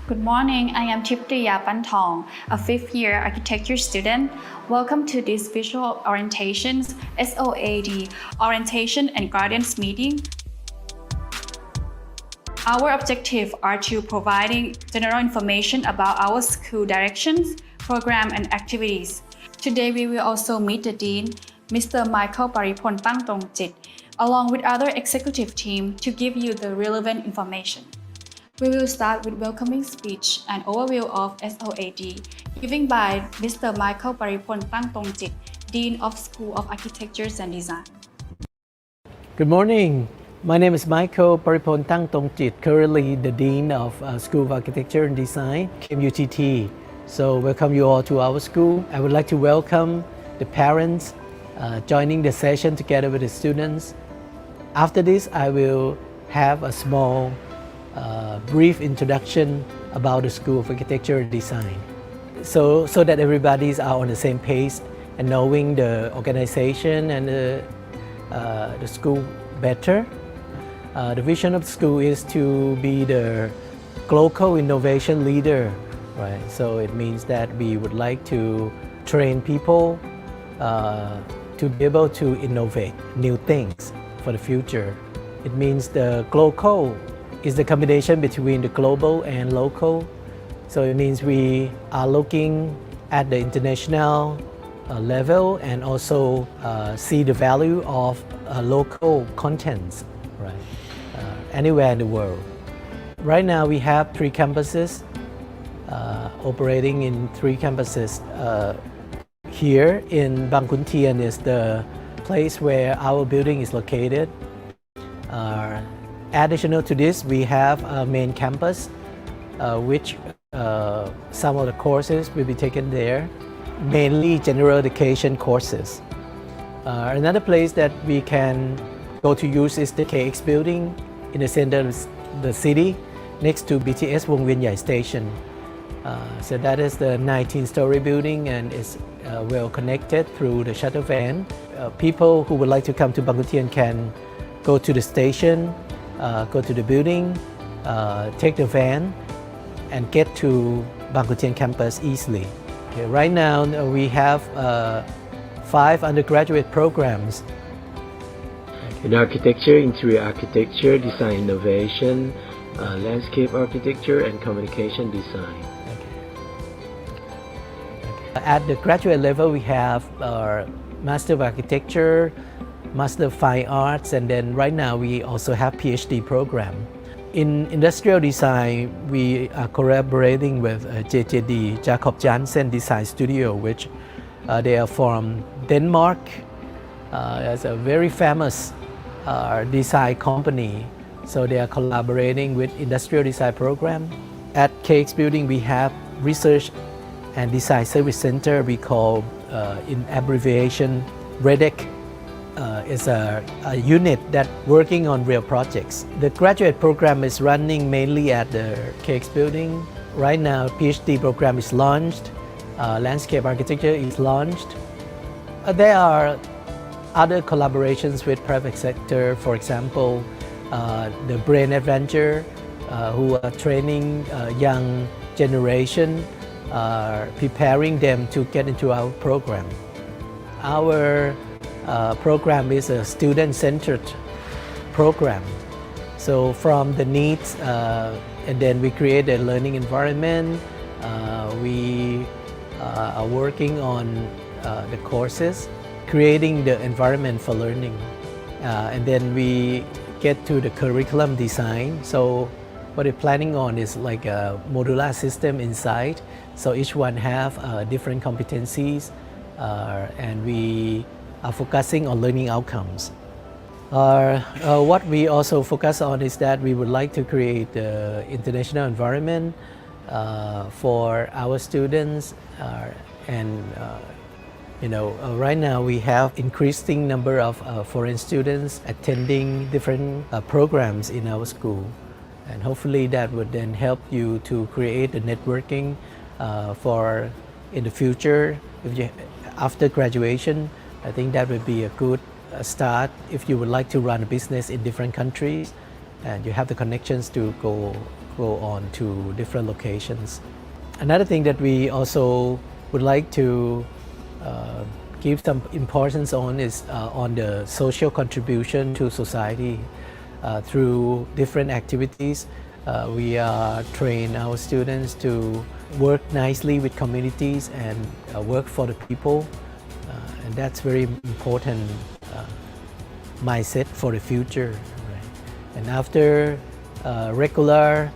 Good morning, I am Tiptiya Pantong, a fifth-year architecture student. Welcome to this visual orientations SoA+D orientation and guidance meeting. Our objectives are to providing general information about our school directions, program and activities. Today we will also meet the Dean, Mr. Michael Paripon Tangtongchit, along with other executive team to give you the relevant information. We will start with welcoming speech and overview of SoA+D, given by Mr. Michael Paripon Tangtongchit, Dean of School of Architecture and Design. Good morning. My name is Michael Paripon Tangtongchit, currently the Dean of School of Architecture and Design, KMUTT. So welcome you all to our school. I would like to welcome the parents joining the session together with the students. After this, I will have a small brief introduction about the School of Architecture and Design, so that everybody is on the same page and knowing the organization and the school better. The vision of the school is to be the global innovation leader, right? So it means that we would like to train people to be able to innovate new things for the future. It means the global is the combination between the global and local. So it means we are looking at the international level and also see the value of local contents, right? Anywhere in the world. Right now we have 3 campuses, operating in 3 campuses. Here in Bang Khun Tien is the place where our building is located. Additional to this, we have a main campus, which some of the courses will be taken there, mainly general education courses. Another place that we can go to use is the KX building in the center of the city, next to BTS Wong Vien Yai station. So that is the 19-story building and is well connected through the shuttle van. People who would like to come to Bang Khun Tien can go to the station, go to the building, take the van, and get to Bang Khun Tien campus easily. Okay, right now we have 5 undergraduate programs. In architecture, interior architecture, design innovation, landscape architecture, and communication design. At the graduate level, we have our Master of Architecture, Master of Fine Arts, and then right now we also have PhD program. In industrial design, we are collaborating with JJD, Jacob Jansen Design Studio, which they are from Denmark. It's a very famous design company. So they are collaborating with industrial design program. At KX building, we have Research and Design Service Center. We call in abbreviation REDEC. Is a unit that working on real projects. The graduate program is running mainly at the KX building. Right now, PhD program is launched. Landscape architecture is launched. There are other collaborations with private sector. For example, the Brain Adventure, who are training young generation, preparing them to get into our program. Our program is a student-centered program. So from the needs, and then we create a learning environment. We are working on the courses, creating the environment for learning. And then we get to the curriculum design. So what we're planning on is like a modular system inside. So each one have different competencies, and we are focusing on learning outcomes. What we also focus on is that we would like to create an international environment for our students, and right now we have increasing number of foreign students attending different programs in our school, and hopefully that would then help you to create the networking for in the future. After graduation, I think that would be a good start if you would like to run a business in different countries and you have the connections to go go on to different locations. Another thing that we also would like to give some importance on is on the social contribution to society through different activities. We train our students to work nicely with communities and work for the people, and that's very important mindset for the future. Right? And after regular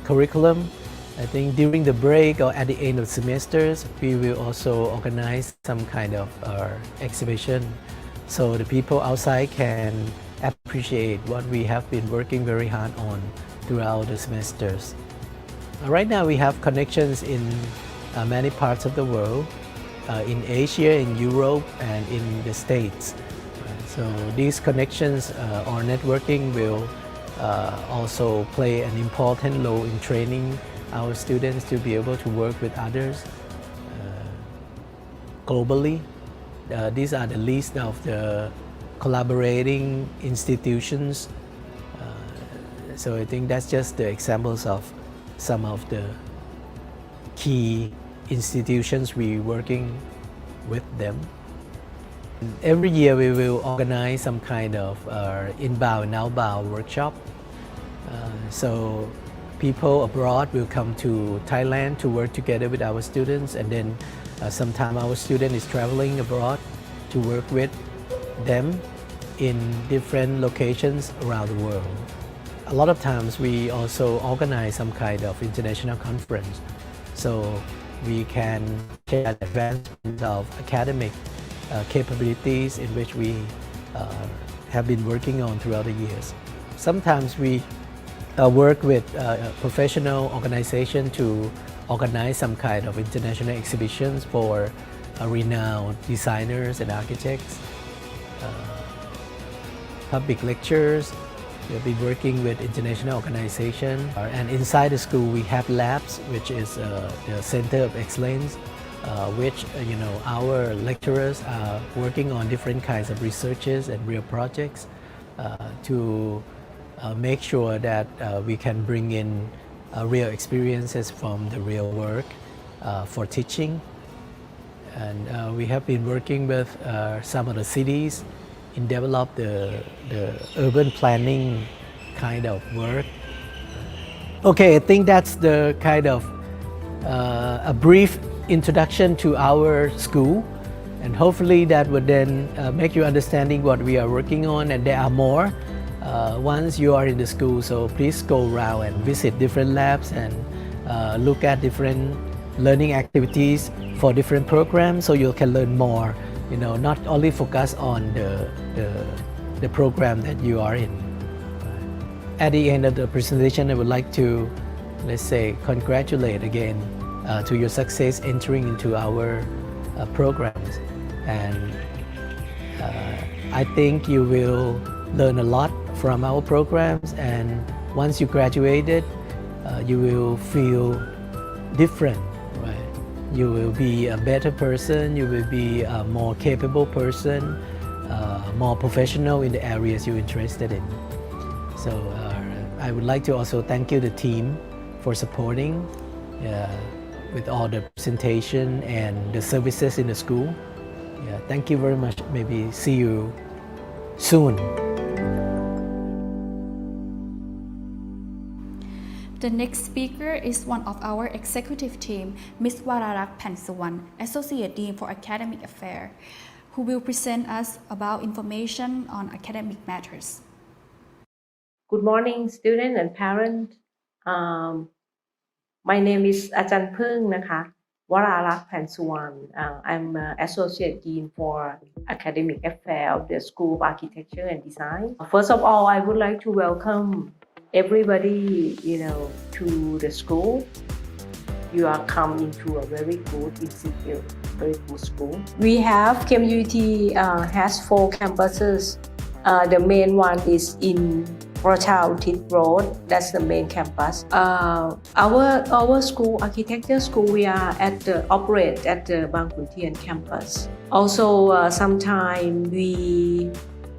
curriculum, I think during the break or at the end of semesters, we will also organize some kind of exhibition so the people outside can appreciate what we have been working very hard on throughout the semesters. Right now we have connections in many parts of the world, in Asia, in Europe, and in the States. So these connections or networking will also play an important role in training our students to be able to work with others globally. These are the list of the collaborating institutions. So I think that's just the examples of some of the key institutions we're working with them. Every year we will organize some kind of inbound and outbound workshop. So people abroad will come to Thailand to work together with our students, and then sometimes our student is traveling abroad to work with them in different locations around the world. A lot of times we also organize some kind of international conference, so we can share advancement of academic capabilities in which we have been working on throughout the years. Sometimes we work with professional organization to organize some kind of international exhibitions for renowned designers and architects, public lectures. We've been working with international organization, and inside the school we have labs, which is the Center of Excellence, which our lecturers are working on different kinds of researches and real projects to make sure that we can bring in real experiences from the real work for teaching. And we have been working with some of the cities in develop the urban planning kind of work. Okay, I think that's the kind of a brief introduction to our school, and hopefully that would then make you understanding what we are working on, and there are more once you are in the school. So please go around and visit different labs and look at different learning activities for different programs, so you can learn more, not only focus on the program that you are in. At the end of the presentation, I would like to, let's say, congratulate again to your success entering into our programs. And I think you will learn a lot from our programs, and once you graduated, you will feel different, right? You will be a better person, you will be a more capable person, more professional in the areas you're interested in. So I would like to also thank you, the team, for supporting with all the presentation and the services in the school. Yeah, thank you very much. Maybe see you soon. The next speaker is one of our executive team, Ms. Wararak Pansuwan, Associate Dean for Academic Affairs, who will present us about information on academic matters. Good morning, students and parents. My name is Ajahn Phung Wararak Pansuwan. I'm Associate Dean for Academic Affairs of the School of Architecture and Design. First of all, I would like to welcome everybody, to the school. You are come into a very good institute, very good school. We have KMUT has 4 campuses. The main one is in Rochao Utit Road. That's the main campus. Our school, architecture school, we are operate at the Bang Khun Tien campus. Also, sometimes we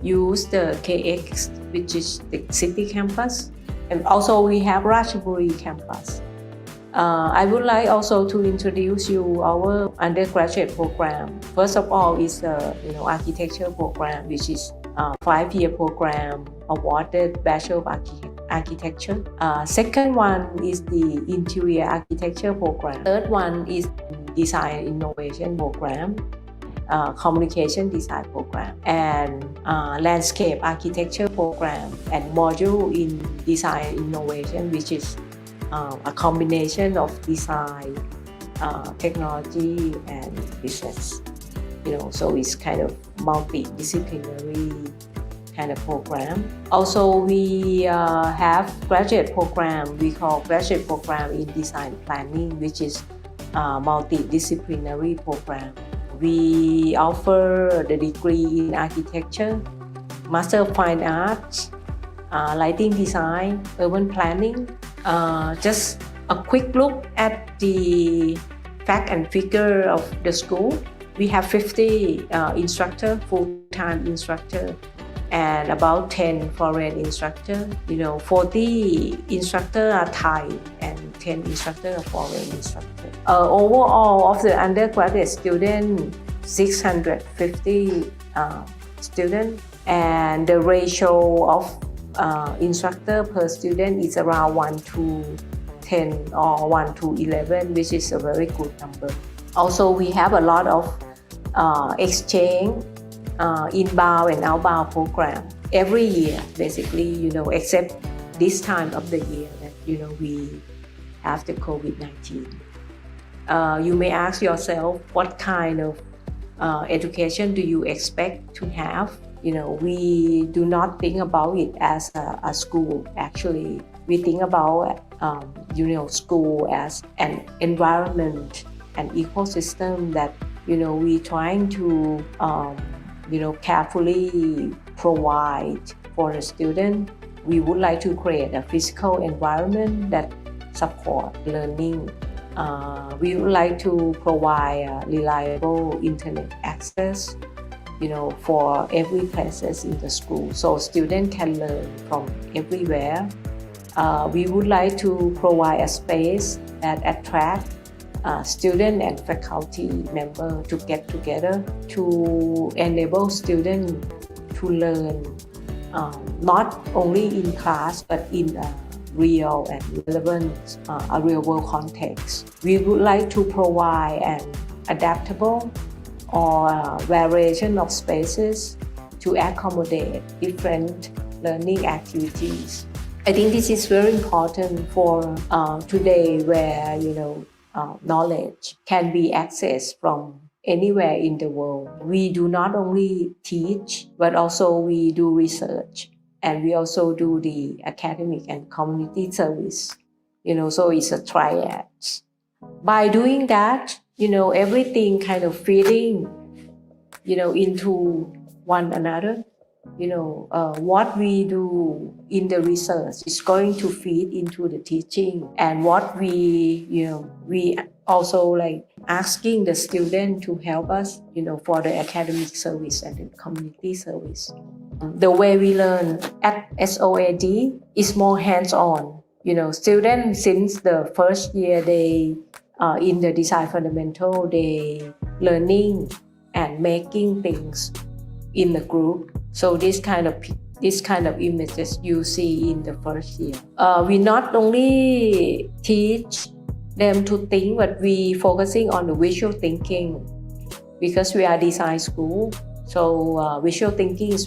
use the KX, which is the city campus. And also we have Ratchaburi campus. I would like also to introduce you our undergraduate program. First of all is architecture program, which is a 5-year program awarded Bachelor of Architecture. Second one is the interior architecture program. Third one is design innovation program, communication design program, and landscape architecture program, and module in design innovation, which is a combination of design, technology, and business. So it's kind of multidisciplinary kind of program. Also, we have graduate program. We call graduate program in design planning, which is a multidisciplinary program. We offer the degree in architecture, Master of Fine Arts, lighting design, urban planning. Just a quick look at the fact and figure of the school. We have 50 instructors, full-time instructors, and about 10 foreign instructors. 40 instructors are Thai and 10 instructors are foreign instructors. Overall of the undergraduate students, 650 students, and the ratio of instructor per student is around 1:10 or 1:11, which is a very good number. Also, we have a lot of exchange, inbound and outbound program every year, basically, except this time of the year that, we have the COVID-19. You may ask yourself, what kind of education do you expect to have? We do not think about it as a school. Actually, we think about school as an environment, an ecosystem that we trying to carefully provide for the student. We would like to create a physical environment that support learning. We would like to provide reliable internet access, for every places in the school, so students can learn from everywhere. We would like to provide a space that attract student and faculty members to get together to enable students to learn not only in class but in a real and relevant a real world context. We would like to provide an adaptable or variation of spaces to accommodate different learning activities. I think this is very important for today, where knowledge can be accessed from anywhere in the world. We do not only teach, but also we do research, and we also do the academic and community service. So it's a triad. By doing that, everything kind of feeding, into one another. What we do in the research is going to feed into the teaching, and what we also like asking the student to help us, for the academic service and the community service. The way we learn at SoA+D is more hands-on. Students since the first year, they in the design fundamental, they learning and making things in the group. So this kind of images you see in the first year. We not only teach them to think, but we focusing on the visual thinking, because we are design school. So visual thinking is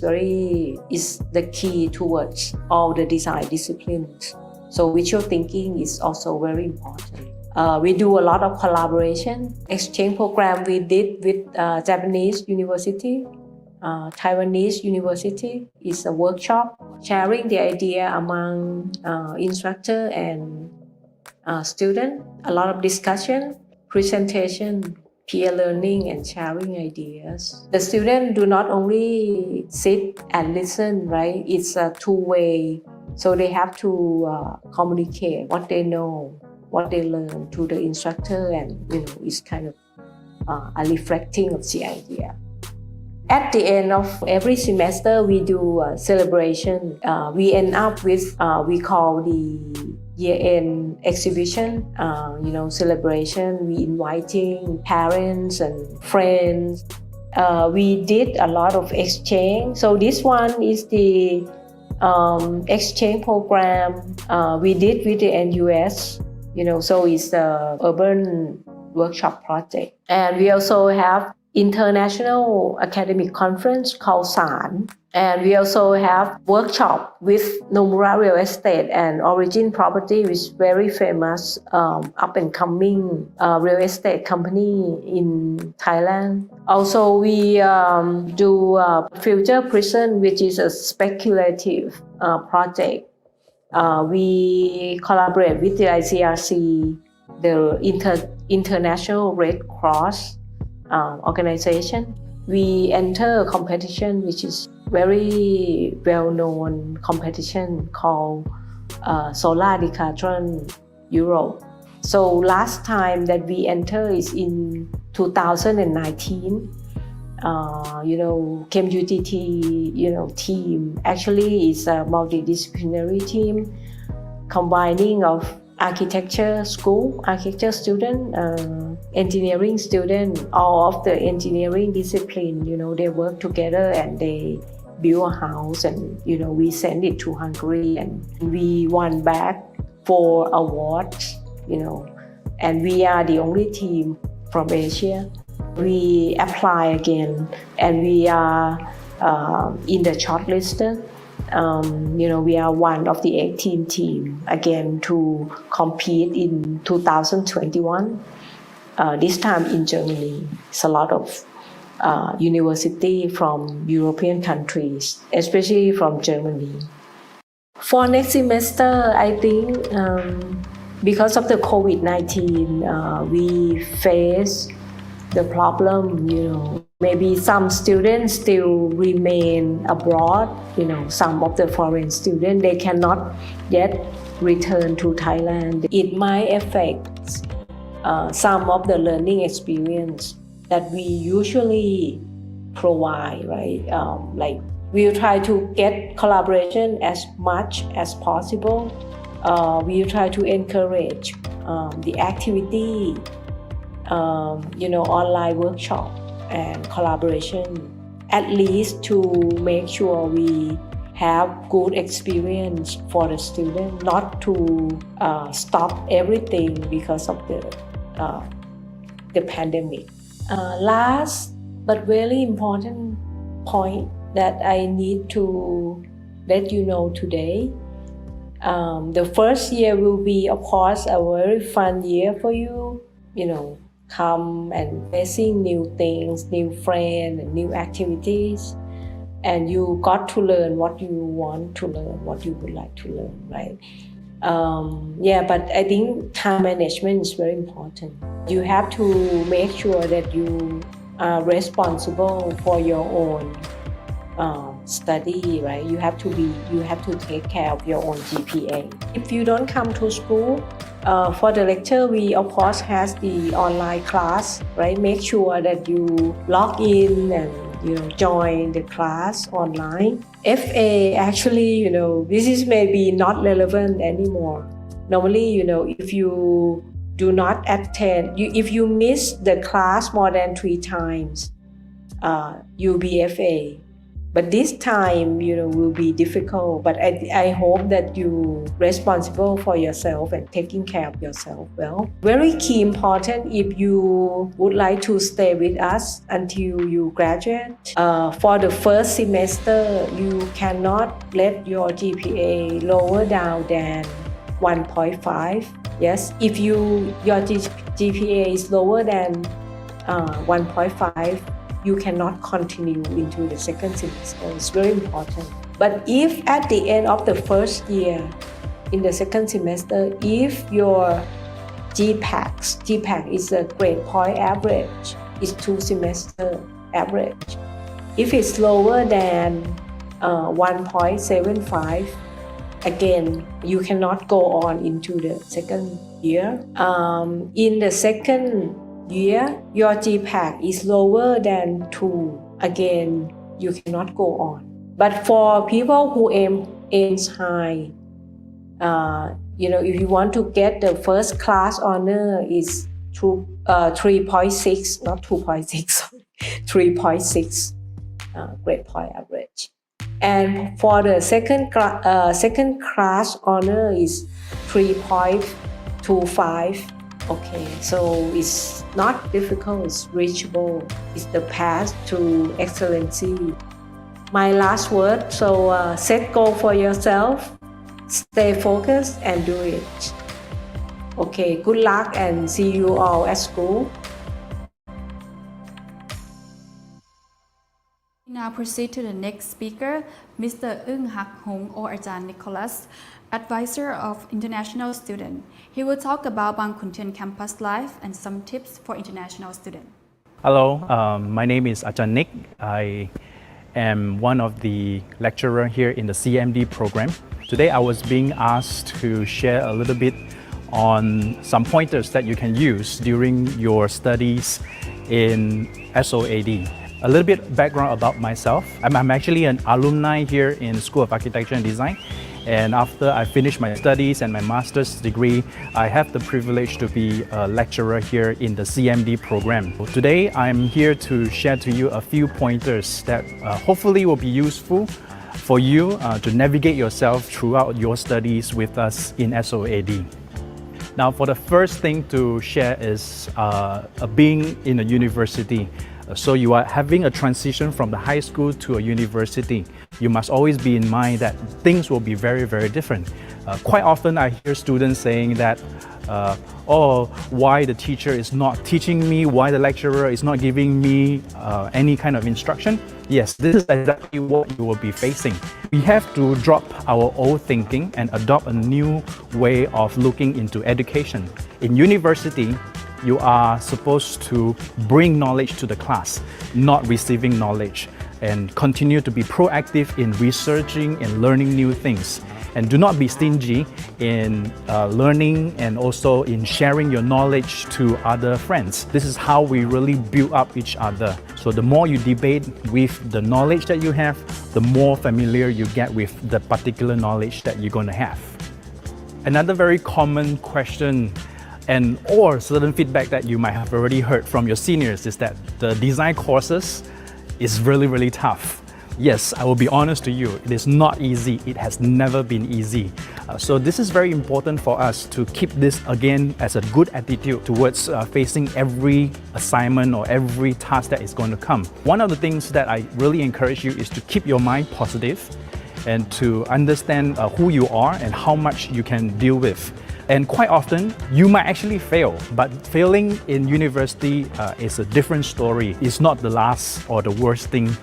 the key towards all the design disciplines. So visual thinking is also very important. We do a lot of collaboration, exchange program we did with Japanese university, Taiwanese university. Is a workshop sharing the idea among instructor and student. A lot of discussion, presentation, peer learning, and sharing ideas. The students do not only sit and listen, right? It's a two-way. So they have to communicate what they know, what they learn to the instructor, and it's kind of a reflecting of the idea. At the end of every semester, we do a celebration. We end up with we call the Yearend Exhibition. Celebration. We inviting parents and friends. We did a lot of exchange. So this one is the exchange program we did with the NUS. So it's the urban workshop project, and we also have international academic conference called SAN, and we also have workshop with Nomura Real Estate and Origin Property, which is very famous up and coming real estate company in Thailand. Also, we do Future Prison, which is a speculative project. We collaborate with the ICRC, the International Red Cross organization. We enter a competition which is very well-known competition called SoA+D ORIENTATION Europe. So last time that we enter is in 2019. KMUTT, team actually is a multidisciplinary team combining of architecture student, engineering student, all of the engineering discipline, they work together and they build a house, and we send it to Hungary and we won back 4 awards, and we are the only team from Asia. We apply again and we are in the shortlisted. We are one of the 18 team again to compete in 2021. This time in Germany. It's a lot of university from European countries, especially from Germany. For next semester, I think because of the COVID-19, we face the problem, maybe some students still remain abroad, some of the foreign students, they cannot yet return to Thailand. It might affect some of the learning experience that we usually provide, right? Like we'll try to get collaboration as much as possible. We'll try to encourage the activity, online workshop and collaboration, at least to make sure we have good experience for the student, not to stop everything because of the pandemic. Last but very important point that I need to let you know today. The first year will be, of course, a very fun year for you. Come and facing new things, new friends, and new activities. And you got to learn what you want to learn, what you would like to learn, right? But I think time management is very important. You have to make sure that you are responsible for your own study, right? You have to take care of your own GPA. If you don't come to school, for the lecture, we of course has the online class, right? Make sure that you log in and join the class online. FA actually, this is maybe not relevant anymore. Normally, if you do not attend, if you miss the class more than 3 times, you'll be FA. But this time, will be difficult. But I hope that you responsible for yourself and taking care of yourself well. Very key important if you would like to stay with us until you graduate. For the first semester, you cannot let your GPA lower down than 1.5. Yes, if your GPA is lower than 1.5, you cannot continue into the second semester. It's very important. But if at the end of the first year, in the second semester, if your GPAC is a grade point average, is 2 semester average. If it's lower than 1.75, again, you cannot go on into the second year. In the second year, your GPAC is lower than 2. again, you cannot go on. But for people who aims high, if you want to get the first class honor is 3.6, not 2.6, 3.6 grade point average. And for the second class honor is 3.25. Okay, so it's not difficult, it's reachable. It's the path to excellency. My last word, so set goal for yourself, stay focused and do it. Okay, good luck and see you all at school. Now proceed to the next speaker, Mr. Eung Hak Hong or Ajahn Nicholas, advisor of international student. He will talk about Bang Khun Tien campus life and some tips for international students. Hello, my name is Ajahn Nick. I am one of the lecturer here in the CMD program. Today I was being asked to share a little bit on some pointers that you can use during your studies in SoA+D. A little bit background about myself. I'm actually an alumni here in School of Architecture and Design, and after I finished my studies and my master's degree, I have the privilege to be a lecturer here in the CMD program. Today I'm here to share to you a few pointers that hopefully will be useful for you to navigate yourself throughout your studies with us in SoA+D. Now, for the first thing to share is being in a university. So you are having a transition from the high school to a university. You must always be in mind that things will be very, very different. Quite often I hear students saying that, why the teacher is not teaching me, why the lecturer is not giving me any kind of instruction. Yes, this is exactly what you will be facing. We have to drop our old thinking and adopt a new way of looking into education. In university, you are supposed to bring knowledge to the class, not receiving knowledge, and continue to be proactive in researching and learning new things. And do not be stingy in learning and also in sharing your knowledge to other friends. This is how we really build up each other. So the more you debate with the knowledge that you have, the more familiar you get with the particular knowledge that you're going to have. Another very common question or certain feedback that you might have already heard from your seniors is that the design courses is really, really tough. Yes, I will be honest to you, it is not easy. It has never been easy. So this is very important for us to keep this again as a good attitude towards facing every assignment or every task that is going to come. One of the things that I really encourage you is to keep your mind positive and to understand who you are and how much you can deal with. And quite often, you might actually fail, but failing in university is a different story. It's not the last or the worst thing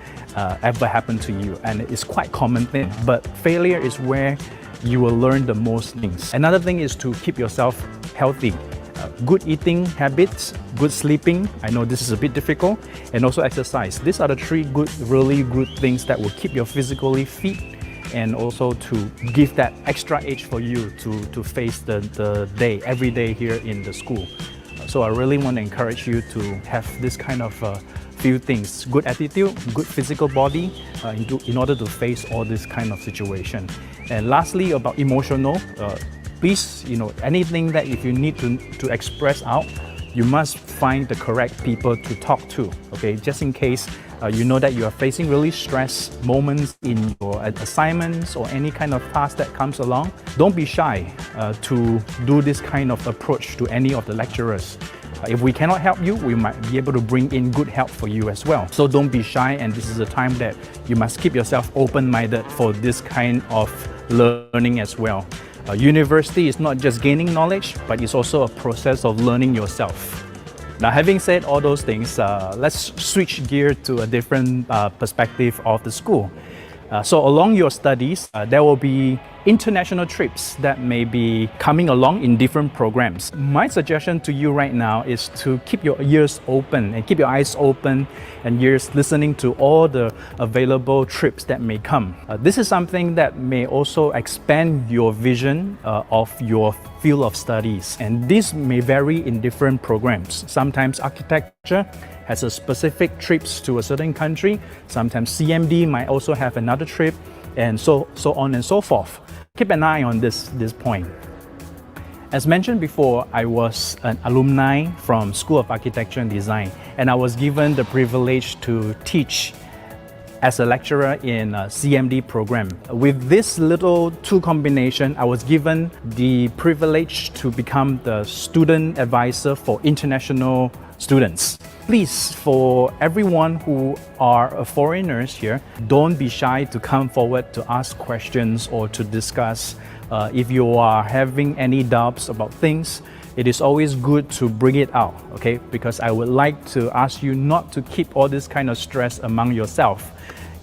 ever happened to you, and it's quite common thing. But failure is where you will learn the most things. Another thing is to keep yourself healthy. Good eating habits, good sleeping, I know this is a bit difficult, and also exercise. These are the three really good things that will keep you physically fit and also to give that extra edge for you to face the day, every day here in the school. So I really want to encourage you to have this kind of few things, good attitude, good physical body in order to face all this kind of situation. And lastly, about emotional, please, anything that if you need to express out, you must find the correct people to talk to, okay? Just in case you know that you are facing really stress moments in your assignments or any kind of task that comes along, don't be shy to do this kind of approach to any of the lecturers. If we cannot help you, we might be able to bring in good help for you as well. So don't be shy, and this is a time that you must keep yourself open-minded for this kind of learning as well. University is not just gaining knowledge, but it's also a process of learning yourself. Now, having said all those things, let's switch gear to a different perspective of the school. So along your studies, there will be international trips that may be coming along in different programs. My suggestion to you right now is to keep your ears open and keep your eyes open and ears listening to all the available trips that may come. This is something that may also expand your vision of your field of studies, and this may vary in different programs. Sometimes architecture has a specific trips to a certain country. Sometimes CMD might also have another trip, and so on and so forth. Keep an eye on this point. As mentioned before, I was an alumni from School of Architecture and Design, and I was given the privilege to teach as a lecturer in a CMD program. With this little two combination, I was given the privilege to become the student advisor for international students. Please, for everyone who are foreigners here, don't be shy to come forward to ask questions or to discuss. If you are having any doubts about things, it is always good to bring it out, okay? Because I would like to ask you not to keep all this kind of stress among yourself,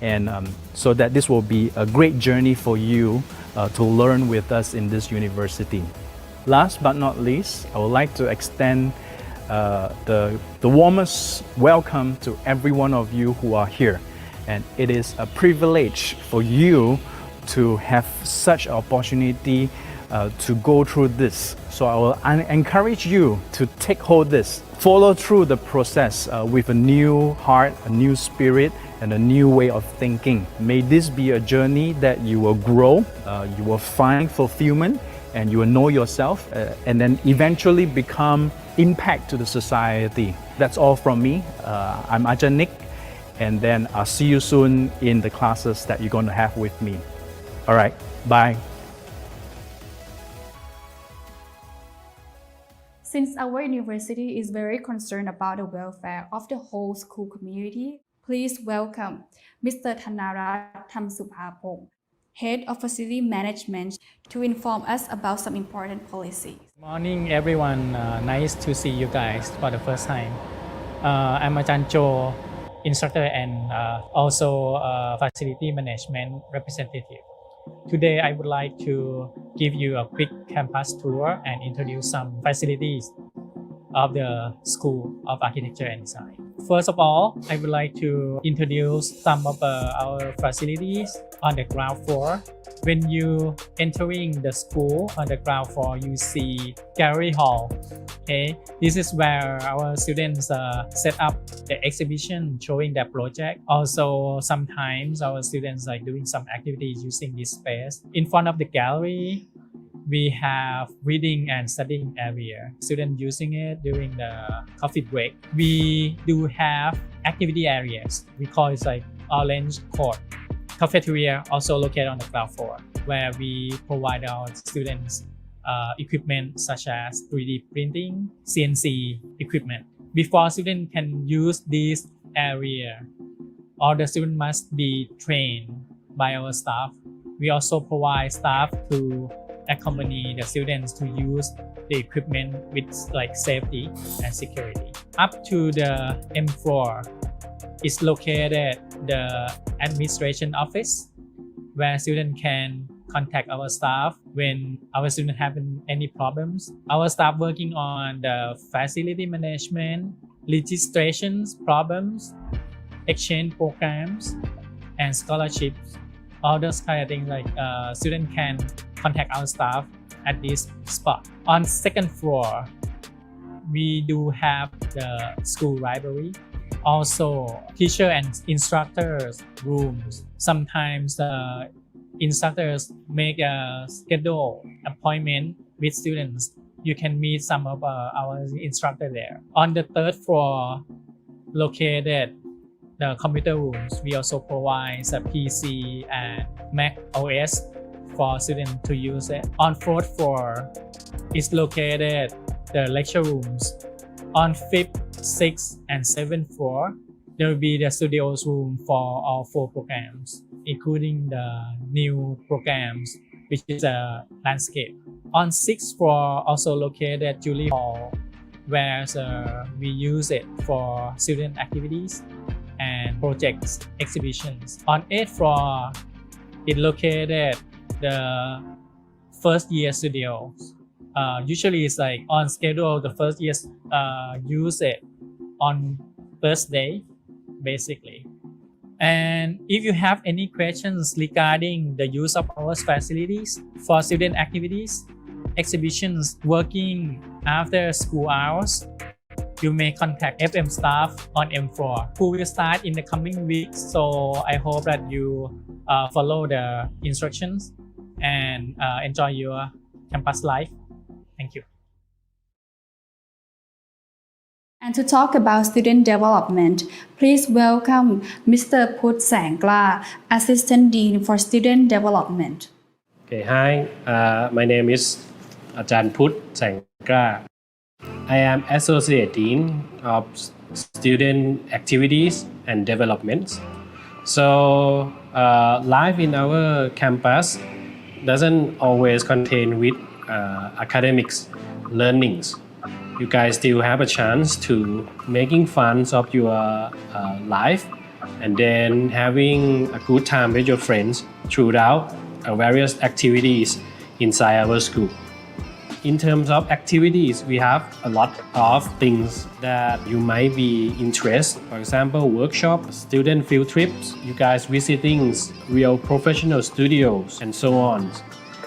and so that this will be a great journey for you to learn with us in this university. Last but not least, I would like to extend the warmest welcome to every one of you who are here. And it is a privilege for you to have such an opportunity to go through this. So I will encourage you to take hold this, follow through the process with a new heart, a new spirit, and a new way of thinking. May this be a journey that you will grow, you will find fulfillment, and you will know yourself, and then eventually become impact to the society. That's all from me. I'm Ajahn Nick, and then I'll see you soon in the classes that you're going to have with me. All right, bye. Since our university is very concerned about the welfare of the whole school community, please welcome Mr. Thanarat Thamsupapong, Head of Facility Management, to inform us about some important policies. Morning, everyone. Nice to see you guys for the first time. I'm Ajahn Jo, instructor and also facility management representative. Today, I would like to give you a quick campus tour and introduce some facilities of the School of Architecture and Design. First of all, I would like to introduce some of our facilities on the ground floor. When you entering the school on the ground floor, you see gallery hall. Okay, this is where our students set up the exhibition showing their project. Also, sometimes our students are doing some activities using this space. In front of the gallery, we have reading and studying area. Students using it during the coffee break. We do have activity areas. We call it like orange court. Cafeteria also located on the ground floor, where we provide our students equipment such as 3D printing, CNC equipment. Before students can use this area, all the students must be trained by our staff. We also provide staff to accompany the students to use the equipment with like safety and security. Up to the M floor is located the administration office, where students can contact our staff when our students have any problems. Our staff working on the facility management, registrations problems, exchange programs, and scholarships. All those kind of things, like students can contact our staff at this spot. On second floor, we do have the school library. Also, teacher and instructors rooms. Sometimes instructors make a schedule appointment with students. You can meet some of our instructors there. On the third floor, located the computer rooms. We also provide a PC and Mac OS for students to use it. On fourth floor is located the lecture rooms. On fifth, sixth, and seventh floor, there will be the studios room for all 4 programs, including the new programs, which is a landscape. On sixth floor, also located Julie Hall, where we use it for student activities and projects, exhibitions. On eighth floor, it located the first year studios. Usually it's like on schedule, the first years use it on first day, basically. And if you have any questions regarding the use of our facilities for student activities, exhibitions, working after school hours, you may contact FM staff on M4 who will start in the coming weeks. So I hope that you follow the instructions and enjoy your campus life. Thank you. And to talk about student development, please welcome Mr. Put Sangla, Assistant Dean for Student Development. Okay, hi, my name is Yearend Sangla. I am Associate Dean of Student Activities and Development. So, life in our campus doesn't always contain with academics learnings. You guys still have a chance to making fun of your life and then having a good time with your friends throughout various activities inside our school. In terms of activities, we have a lot of things that you might be interested. For example, workshops, student field trips, you guys visiting real professional studios, and so on.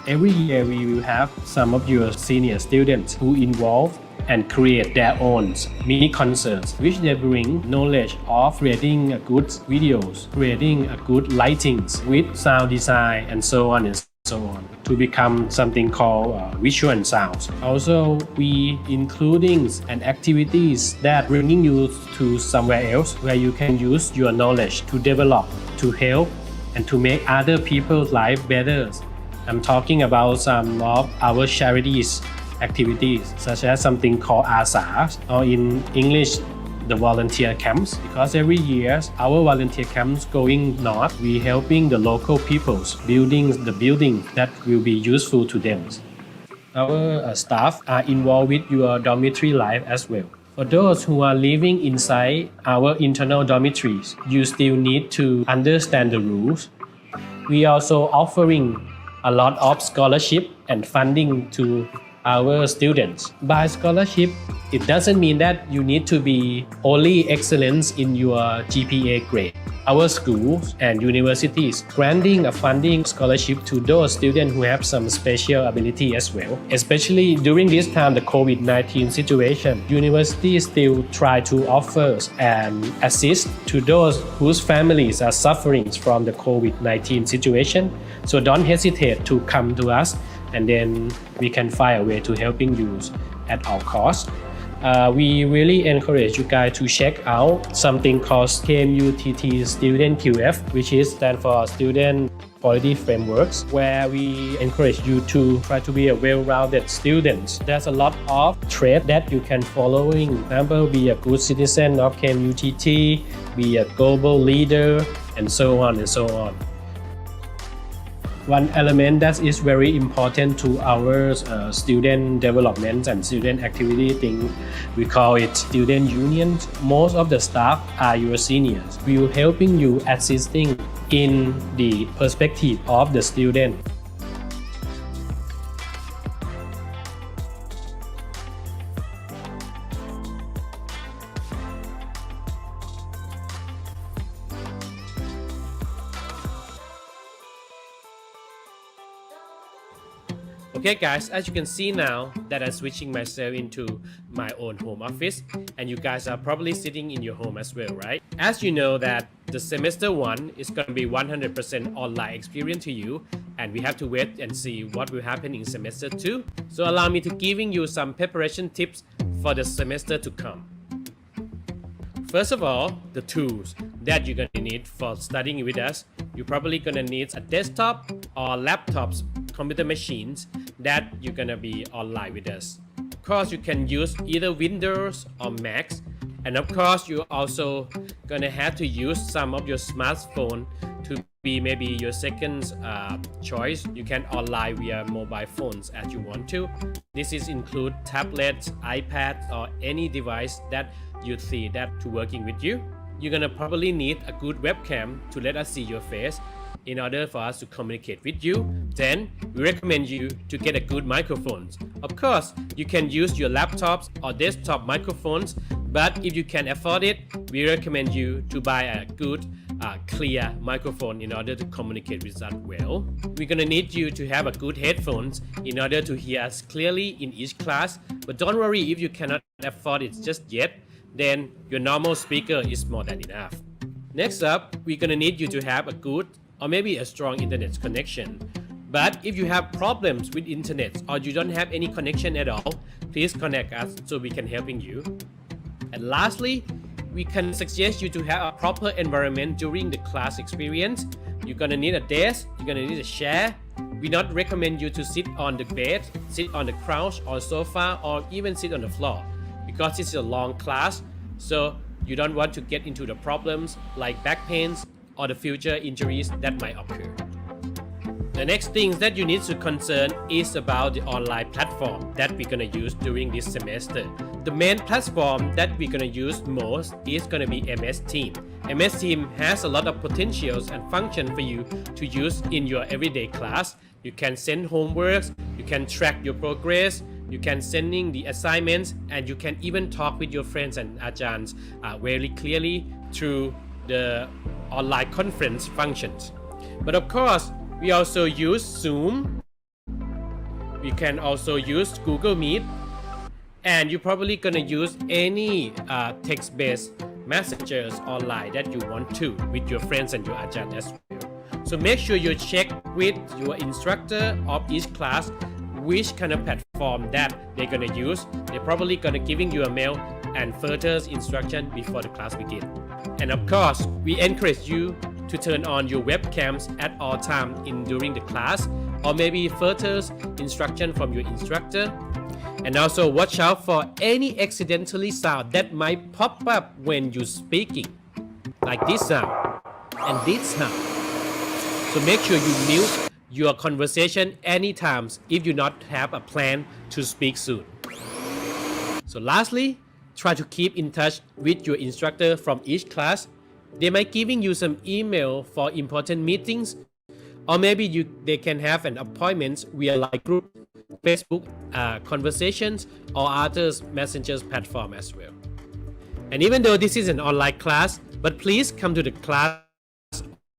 Every year, we will have some of your senior students who involve and create their own mini concerts, which they bring knowledge of creating a good videos, creating a good lightings with sound design, and so on and so on, to become something called visual sounds. Also, we including and activities that bringing you to somewhere else where you can use your knowledge to develop, to help, and to make other people's life better. I'm talking about some of our charities activities, such as something called ASA, or in English, the volunteer camps. Because every year, our volunteer camps going north, we helping the local peoples building the building that will be useful to them. Our staff are involved with your dormitory life as well. For those who are living inside our internal dormitories, you still need to understand the rules. We also offering a lot of scholarship and funding to our students. By scholarship, it doesn't mean that you need to be only excellence in your GPA grade. Our schools and universities granting a funding scholarship to those students who have some special ability as well. Especially during this time, the COVID-19 situation, universities still try to offer and assist to those whose families are suffering from the COVID-19 situation. So don't hesitate to come to us, and then we can find a way to helping you at our cost. We really encourage you guys to check out something called KMUTT Student QF, which is stand for Student Quality Frameworks, where we encourage you to try to be a well-rounded student. There's a lot of traits that you can follow. For example, be a good citizen of KMUTT, be a global leader, and so on and so on. One element that is very important to our student development and student activity thing, we call it student unions. Most of the staff are your seniors. We will helping you assisting in the perspective of the student. Okay guys, as you can see now that I'm switching myself into my own home office, and you guys are probably sitting in your home as well, right? As you know that the semester 1 is going to be 100% online experience to you, and we have to wait and see what will happen in semester 2. So allow me to giving you some preparation tips for the semester to come. First of all, the tools that you're going to need for studying with us. You're probably going to need a desktop or laptops, computer machines that you're going to be online with us. Of course, you can use either Windows or Macs. And of course, you're also going to have to use some of your smartphone to be maybe your second choice. You can online via mobile phones as you want to. This is include tablets, iPad, or any device that you see that to working with you. You're gonna probably need a good webcam to let us see your face in order for us to communicate with you. Then we recommend you to get a good microphone. Of course, you can use your laptops or desktop microphones, but if you can afford it, we recommend you to buy a good clear microphone in order to communicate with us well. We're gonna need you to have a good headphones in order to hear us clearly in each class. But don't worry if you cannot afford it just yet, then your normal speaker is more than enough. Next up, we're gonna need you to have a good or maybe a strong internet connection. But if you have problems with internet or you don't have any connection at all, please contact us so we can helping you. And lastly, we can suggest you to have a proper environment during the class experience. You're gonna need a desk, you're gonna need a chair. We not recommend you to sit on the bed, sit on the couch or sofa, or even sit on the floor, because it's a long class, so you don't want to get into the problems like back pains or the future injuries that might occur. The next thing that you need to concern is about the online platform that we're gonna use during this semester. The main platform that we're gonna use most is gonna be MS Team. MS Team has a lot of potentials and function for you to use in your everyday class. You can send homeworks, you can track your progress, you can sending the assignments, and you can even talk with your friends and ajans very clearly through the online conference functions. But of course, we also use Zoom. We can also use Google Meet, and you're probably gonna use any text-based messengers online that you want to with your friends and your ajahn as well. So make sure you check with your instructor of each class which kind of platform that they're gonna use. They're probably gonna giving you a mail and further instruction before the class begins. And of course, we encourage you to turn on your webcams at all times during the class, or maybe further instruction from your instructor. And also watch out for any accidentally sound that might pop up when you're speaking, like this sound and this sound. So make sure you mute your conversation anytime if you not have a plan to speak soon. So lastly, try to keep in touch with your instructor from each class. They might giving you some email for important meetings, or maybe they can have an appointment via like group, Facebook conversations, or other messengers platform as well. And even though this is an online class, but please come to the class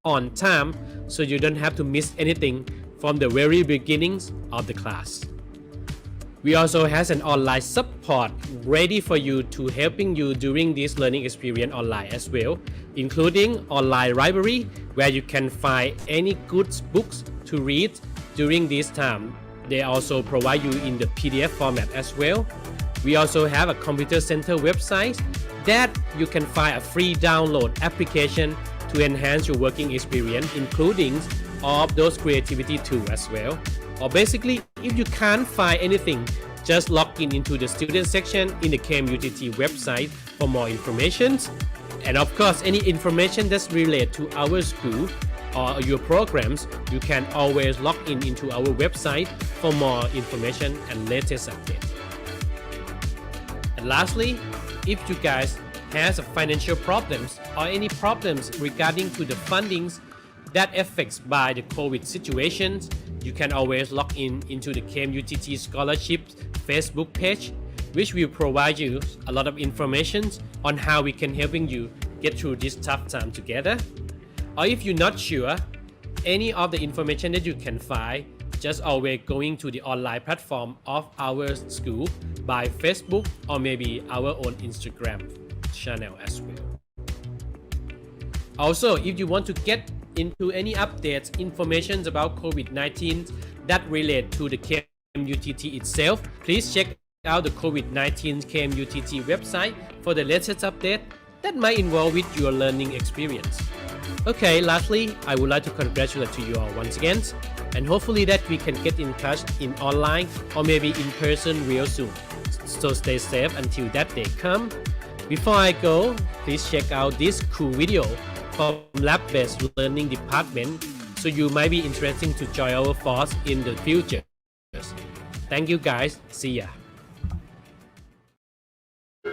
on time so you don't have to miss anything from the very beginnings of the class. We also has an online support ready for you to helping you during this learning experience online as well, including online library where you can find any good books to read during this time. They also provide you in the PDF format as well. We also have a computer center website that you can find a free download application to enhance your working experience, including all of those creativity tools as well. Or basically, if you can't find anything, just log into the student section in the KMUTT website for more information. And of course, any information that's related to our school or your programs, you can always log into our website for more information and latest updates. And lastly, if you guys has financial problems or any problems regarding to the fundings that affects by the COVID situations, you can always log into the KMUTT Scholarship Facebook page, which will provide you a lot of information on how we can helping you get through this tough time together. Or if you're not sure any of the information that you can find, just always going to the online platform of our school by Facebook or maybe our own Instagram channel as well. Also, if you want to get into any updates, information about COVID-19 that relate to the KMUTT itself, please check out the COVID-19 KMUTT website for the latest update that might involve with your learning experience. Okay, lastly, I would like to congratulate to you all once again, and hopefully that we can get in touch in online or maybe in person real soon. So stay safe until that day come. Before I go, please check out this cool video from lab-based learning department, so you might be interested to join our force in the future. Thank you guys. See ya.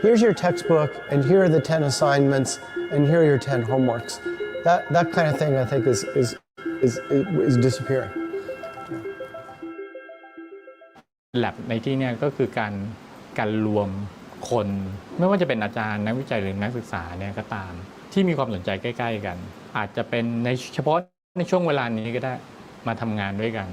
Here's your textbook, and here are the 10 assignments, and here are your 10 homeworks. That kind of thing, I think, is disappearing. Lab ในที่นี้ก็คือการรวมคนไม่ว่าจะเป็นอาจารย์นักวิจัยหรือนักศึกษาเนี่ยก็ตาม ที่มีความสนใจใกล้ๆกันอาจจะเป็นในเฉพาะในช่วงเวลานี้ก็ได้มาทำงานด้วยกัน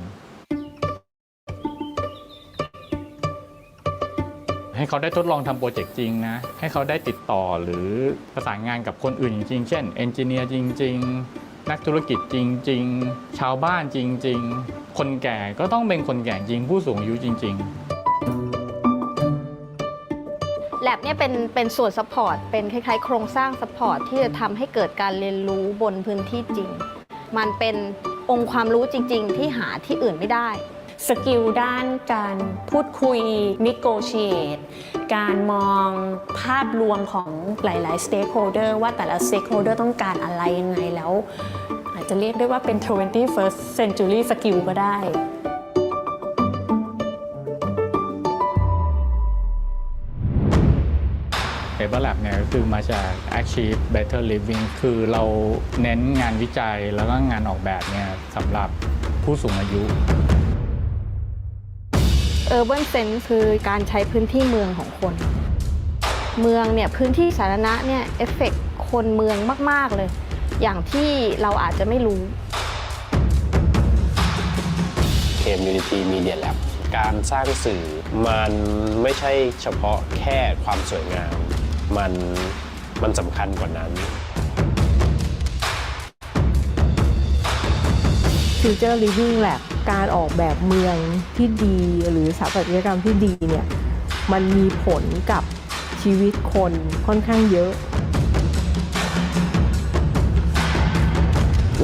ให้เขาได้ทดลองทำโปรเจกต์จริงนะให้เขาได้ติดต่อหรือประสานงานกับคนอื่นจริงๆเช่นเอนจิเนียร์จริงๆนักธุรกิจจริงๆชาวบ้านจริงๆคนแก่ก็ต้องเป็นคนแก่จริงผู้สูงอายุจริงๆLab เนี่ยเป็นส่วนซัพพอร์ตเป็นคล้ายๆโครงสร้างซัพพอร์ตที่จะทำให้เกิดการเรียนรู้บนพื้นที่จริงมันเป็นองค์ความรู้จริงๆที่หาที่อื่นไม่ได้สกิลด้านการพูดคุย negotiate การมองภาพรวมของหลายๆ stakeholder ว่าแต่ละ stakeholder ต้องการอะไรยังไงแล้วอาจจะเรียกได้ว่าเป็น 21st century skill ก็ได้Labor Lab เนี่ยก็คือมาจาก Achieve Better Living คือเราเน้นงานวิจัยแล้วก็งานออกแบบเนี่ยสำหรับผู้สูงอายุ Urban Sense คือการใช้พื้นที่เมืองของคน เมืองเนี่ยพื้นที่สาธารณะเนี่ยเอฟเฟกต์คนเมืองมากๆเลยอย่างที่เราอาจจะไม่รู้ Community Media Lab การสร้างสื่อมันไม่ใช่เฉพาะแค่ความสวยงามมันสำคัญกว่านั้น Future Living Lab การออกแบบเมืองที่ดีหรือสถาปัตยกรรมที่ดีเนี่ยมันมีผลกับชีวิตคนค่อนข้างเยอะ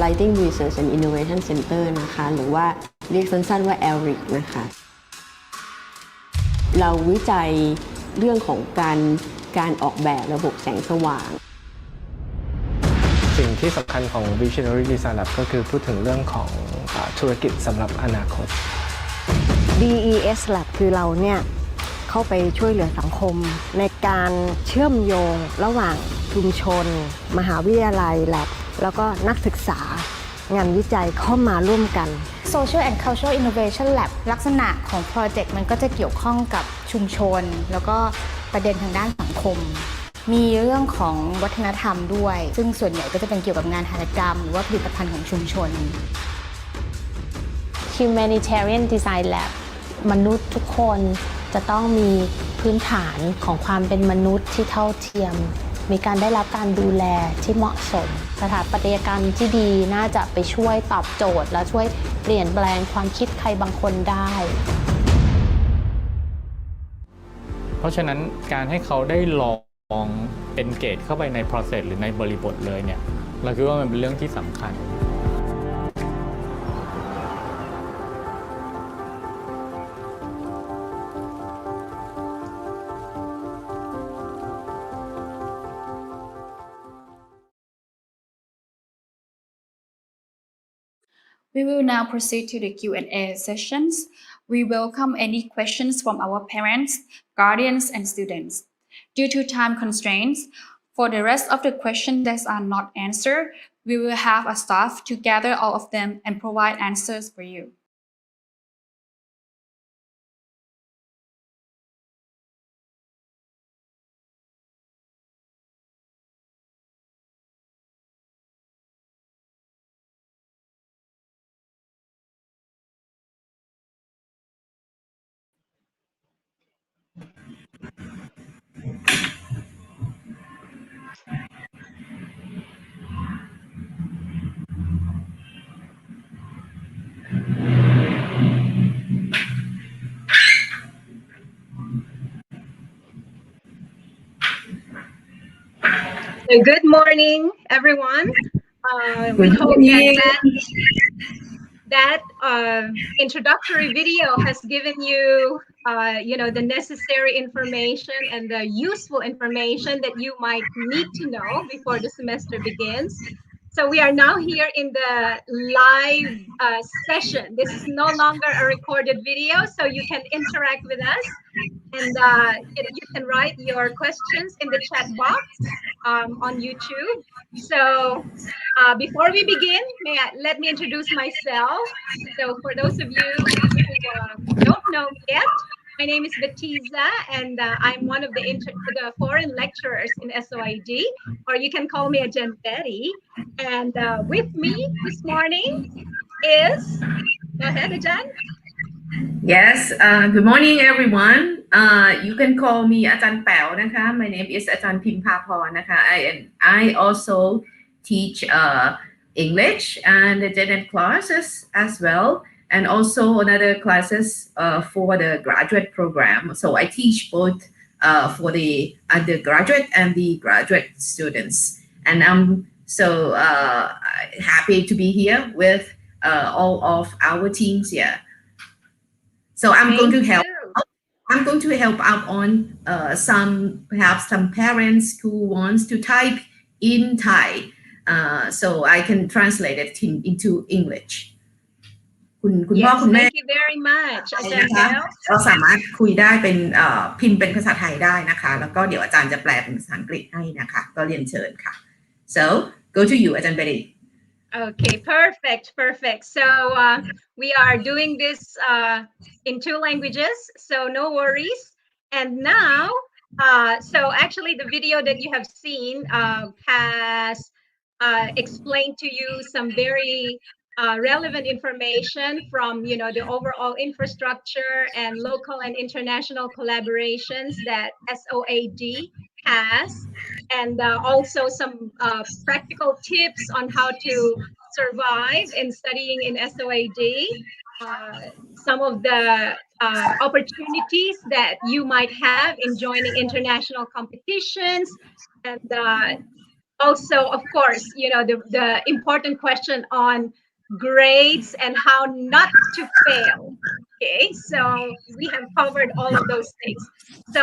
Lighting Research and Innovation Center นะคะหรือว่าเรียกสั้นๆว่า ELRIC นะคะเราวิจัยเรื่องของการออกแบบระบบแสงสว่างสิ่งที่สำคัญของ Visionary Design Lab ก็คือพูดถึงเรื่องของธุรกิจสำหรับอนาคต DES Lab คือเราเนี่ยเข้าไปช่วยเหลือสังคมในการเชื่อมโยงระหว่างชุมชนมหาวิทยาลัย Lab แล้วก็นักศึกษางานวิจัยเข้ามาร่วมกัน Social and Cultural Innovation Lab ลักษณะของโปรเจกต์มันก็จะเกี่ยวข้องกับชุมชนแล้วก็ประเด็นทางด้านสังคมมีเรื่องของวัฒนธรรมด้วยซึ่งส่วนใหญ่ก็จะเป็นเกี่ยวกับงานหัตถกรรมหรือว่าผลิตภัณฑ์ของชุมชน Humanitarian Design Lab มนุษย์ทุกคนจะต้องมีพื้นฐานของความเป็นมนุษย์ที่เท่าเทียมมีการได้รับการดูแลที่เหมาะสมสถาปัตยกรรมที่ดีน่าจะไปช่วยตอบโจทย์และช่วยเปลี่ยนแปลงความคิดใครบางคนได้เพราะฉะนั้นการให้เขาได้ลอง engage เข้าไปใน process หรือในบริบทเลยเนี่ยเราคิดว่ามันเป็นเรื่องที่สำคัญWe will now proceed to the Q&A sessions. We welcome any questions from our parents, guardians, and students. Due to time constraints, for the rest of the questions that are not answered, we will have a staff to gather all of them and provide answers for you. So good morning, everyone. We hope that introductory video has given you, the necessary information and the useful information that you might need to know before the semester begins. So we are now here in the live session. This is no longer a recorded video, so you can interact with us. And you can write your questions in the chat box on YouTube. So before we begin, let me introduce myself. So for those of you who don't know me yet, My name is Batiza, and I'm one of the foreign lecturers in SoA+D, or you can call me Ajahn Betty. And with me this morning is, go ahead, Ajahn. Yes, good morning, everyone. You can call me Ajahn Pao,นะคะ. My name is Ajahn Pimpaporn,นะคะ. I also teach English and general classes as well, and also another classes for the graduate program. So I teach both for the undergraduate and the graduate students. And I'm so happy to be here with all of our teams here. So I'm going to help. I'm going to help out on perhaps some parents who wants to type in Thai, so I can translate it into English. คุณพ่อ Yes, คุณแม่ thank you very much, นะ Ajahn คะ Pao. เราสามารถคุยได้เป็นพิมพ์เป็นภาษาไทยได้นะคะ แล้วก็เดี๋ยวอาจารย์จะแปลเป็นภาษาอังกฤษให้นะคะ ก็เรียนเชิญค่ะ so go to you อาจารย์ Betty. Okay, perfect. So we are doing this in 2 languages, so no worries. And now, so actually the video that you have seen has explained to you some very relevant information from, the overall infrastructure and local and international collaborations that SoA+D has, and also some practical tips on how to survive in studying in SoA+D, some of the opportunities that you might have in joining international competitions, and also, of course, the important question on grades and how not to fail. Okay, so we have covered all of those things. So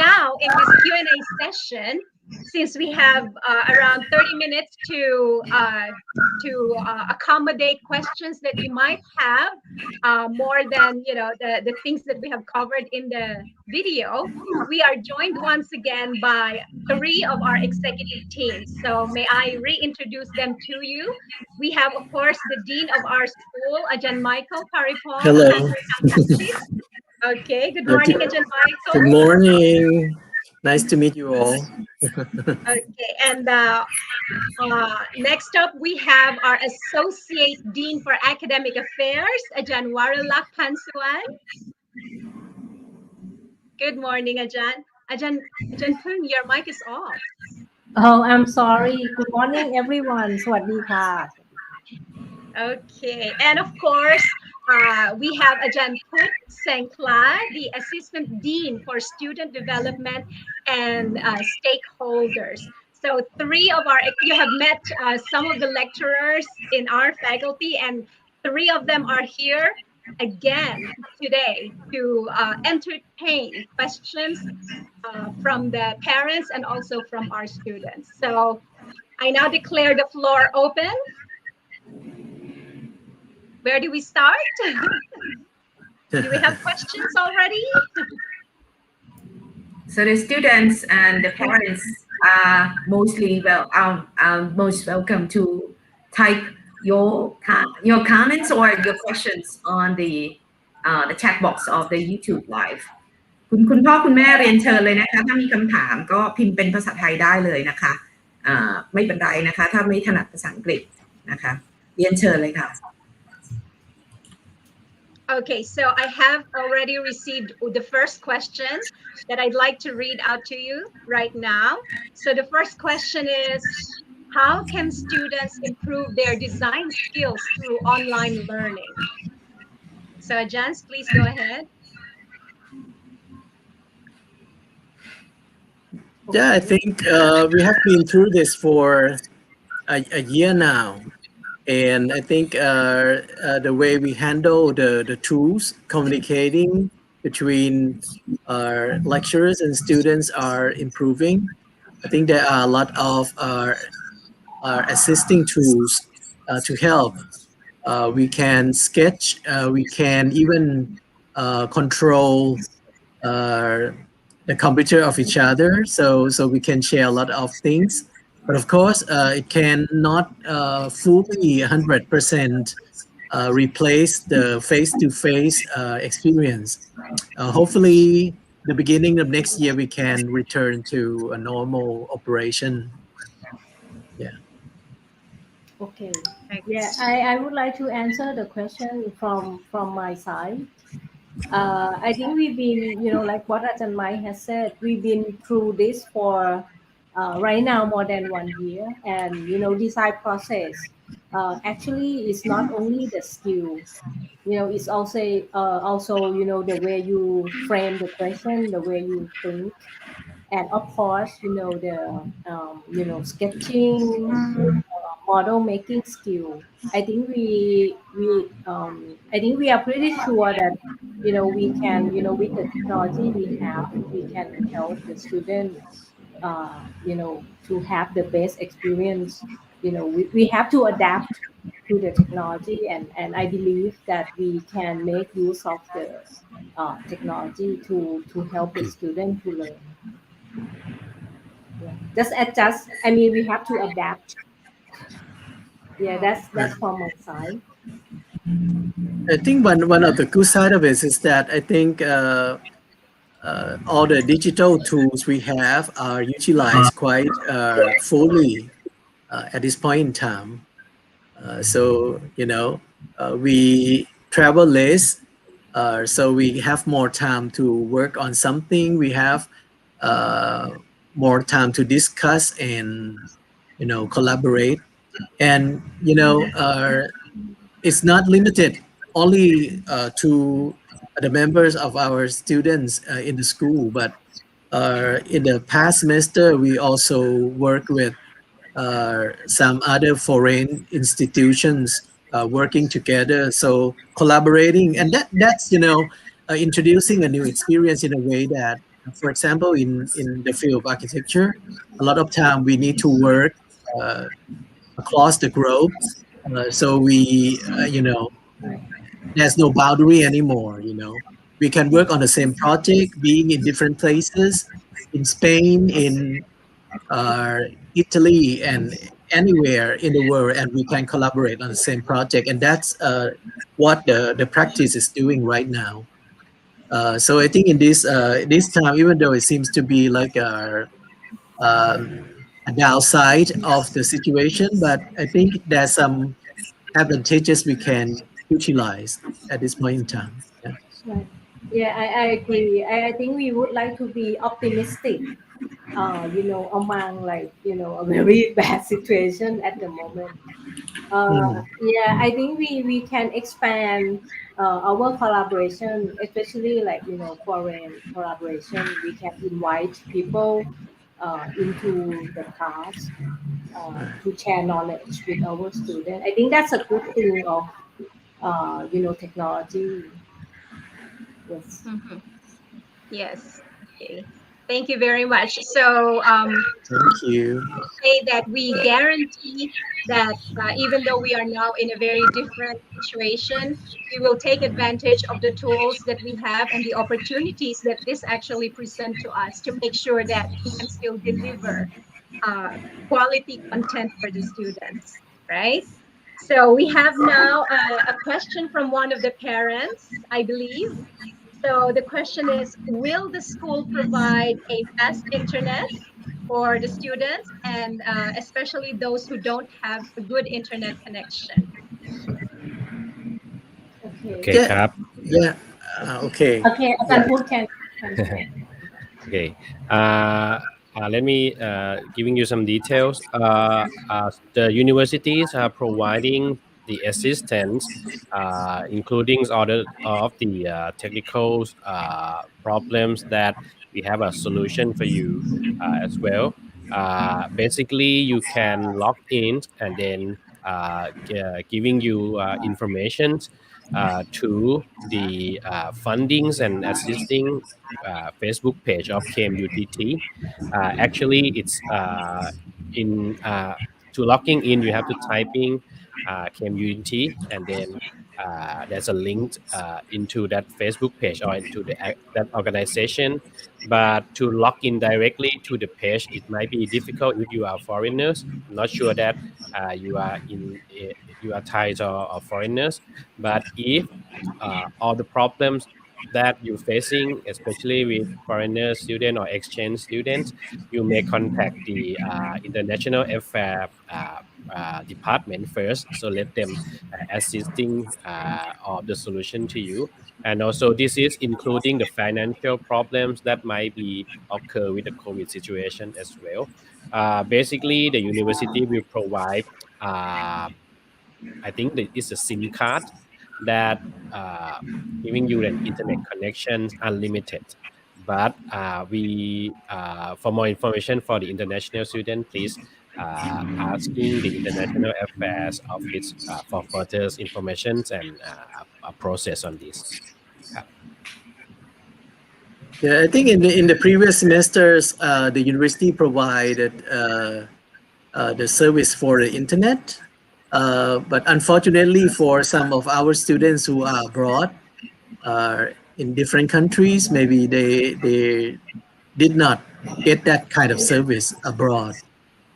now in this Q&A session, since we have around 30 minutes to accommodate questions that you might have, more than the things that we have covered in the video, we are joined once again by 3 of our executive teams. So may I reintroduce them to you. We have, of course, the Dean of our school, Ajahn Michael Paripon. Hello. Okay, good morning, Ajahn Michael. Good morning. Nice to meet you all. Okay, and next up we have our Associate Dean for Academic Affairs, Ajahn Waralak Pansuan. Good morning, Ajahn. Ajahn Pung, your mic is off. Oh, I'm sorry. Good morning, everyone. สวัสดีค่ะ Okay, and of course, we have Ajahn Put Sengkla, the Assistant Dean for Student Development and Stakeholders. So 3 of you have met some of the lecturers in our faculty, and 3 of them are here again today to entertain questions from the parents and also from our students. So I now declare the floor open. Where do we start? Do we have questions already? So the students and the parents are most welcome to type your comments or your questions on the chat box of the YouTube live. คุณพ่อคุณแม่เรียนเชิญเลยนะคะถ้ามีคำถามก็พิมพ์เป็นภาษาไทยได้เลยนะคะไม่เป็นไรนะคะถ้าไม่ถนัดภาษาอังกฤษนะคะเรียนเชิญเลยค่ะ Okay, so I have already received the first question that I'd like to read out to you right now. So the first question is, how can students improve their design skills through online learning? So Ajahn, please go ahead. Yeah, I think we have been through this for a year now. And I think the way we handle the tools communicating between our lecturers and students are improving. I think there are a lot of our assisting tools to help. We can sketch, we can even control the computer of each other, so we can share a lot of things. But of course, it cannot fully 100% replace the face-to-face experience. hopefully the beginning of next year we can return to a normal operation. Yeah. Okay. Thanks. Yeah, I would like to answer the question from my side. I think we've been, like what Ajahn Mai has said, we've been through this for right now more than 1 year, and design process actually is not only the skill, it's also the way you frame the question, the way you think, and of course the sketching, model making skill. I think we are pretty sure that we can, with the technology we have, we can help the student to have the best experience. We have to adapt to the technology, and I believe that we can make use of the technology to help the student to learn. Yeah. Just adjust. I mean, we have to adapt. Yeah, that's from my side. I think one of the good side of it is that I think all the digital tools we have are utilized quite fully at this point in time. So we travel less, so we have more time to work on something. We have more time to discuss and collaborate, and it's not limited only to the members of our students in the school, but in the past semester we also work with some other foreign institutions working together, so collaborating, and that's introducing a new experience in a way that, for example, in the field of architecture, a lot of time we need to work across the globe, so we there's no boundary anymore. We can work on the same project being in different places, in Spain, in Italy, and anywhere in the world, and we can collaborate on the same project, and that's what the practice is doing right now. So I think in this time, even though it seems to be like a downside of the situation, but I think there's some advantages we can utilize at this point in time. Yeah. Right. Yeah, I agree. I think we would like to be optimistic, among a very bad situation at the moment. Yeah, I think we can expand our collaboration, especially foreign collaboration. We can invite people into the class to share knowledge with our students. I think that's a good thing of technology. Yes. Yes. Okay. Thank you very much. So Thank you. say that we guarantee that even though we are now in a very different situation, we will take advantage of the tools that we have and the opportunities that this actually present to us to make sure that we can still deliver quality content for the students, right? So we have now a question from one of the parents, I believe. So the question is, will the school provide a fast internet for the students, and especially those who don't have a good internet connection? Okay. Yeah. ครับ Yeah. Okay. Okay, Ajahn Put can. Okay. Let me giving you some details. The universities are providing the assistance, including all of the technical problems that we have a solution for you as well. Basically, you can log in and then giving you information to the fundings and assisting Facebook page of KMUTT. Actually, it's in to logging in, you have to typing KMUTT, and then there's a link into that Facebook page or into that organization. But to log in directly to the page, it might be difficult if you are foreigners. I'm not sure that you are Thais or foreigners. But if all the problems that you're facing, especially with foreigner students or exchange students, you may contact the international affair department first. So let them assisting of the solution to you. And also this is including the financial problems that might be occur with the COVID situation as well. Basically, the university will provide, I think that it's a SIM card that giving you an internet connection unlimited. But for more information for the international student, please asking the International Affairs Office for further information and a process on this. Yeah, I think in the previous semesters, the university provided the service for the internet, but unfortunately for some of our students who are abroad, in different countries, maybe they did not get that kind of service abroad.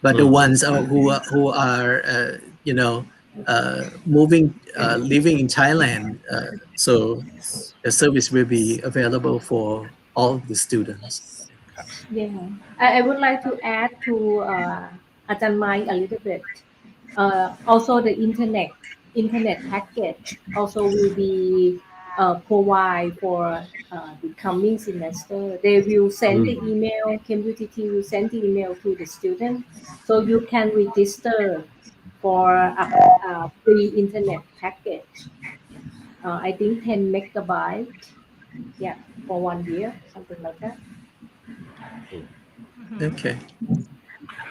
But the ones who are moving, living in Thailand, so the service will be available for all of the students. Yeah, I would like to add to Ajahn Mai a little bit. Also, the internet package also will be provide for the coming semester. They will send the email. KMUTT will send the email to the student, so you can register for a free internet package. I think 10 megabyte. Yeah, for 1 year, something like that. Okay.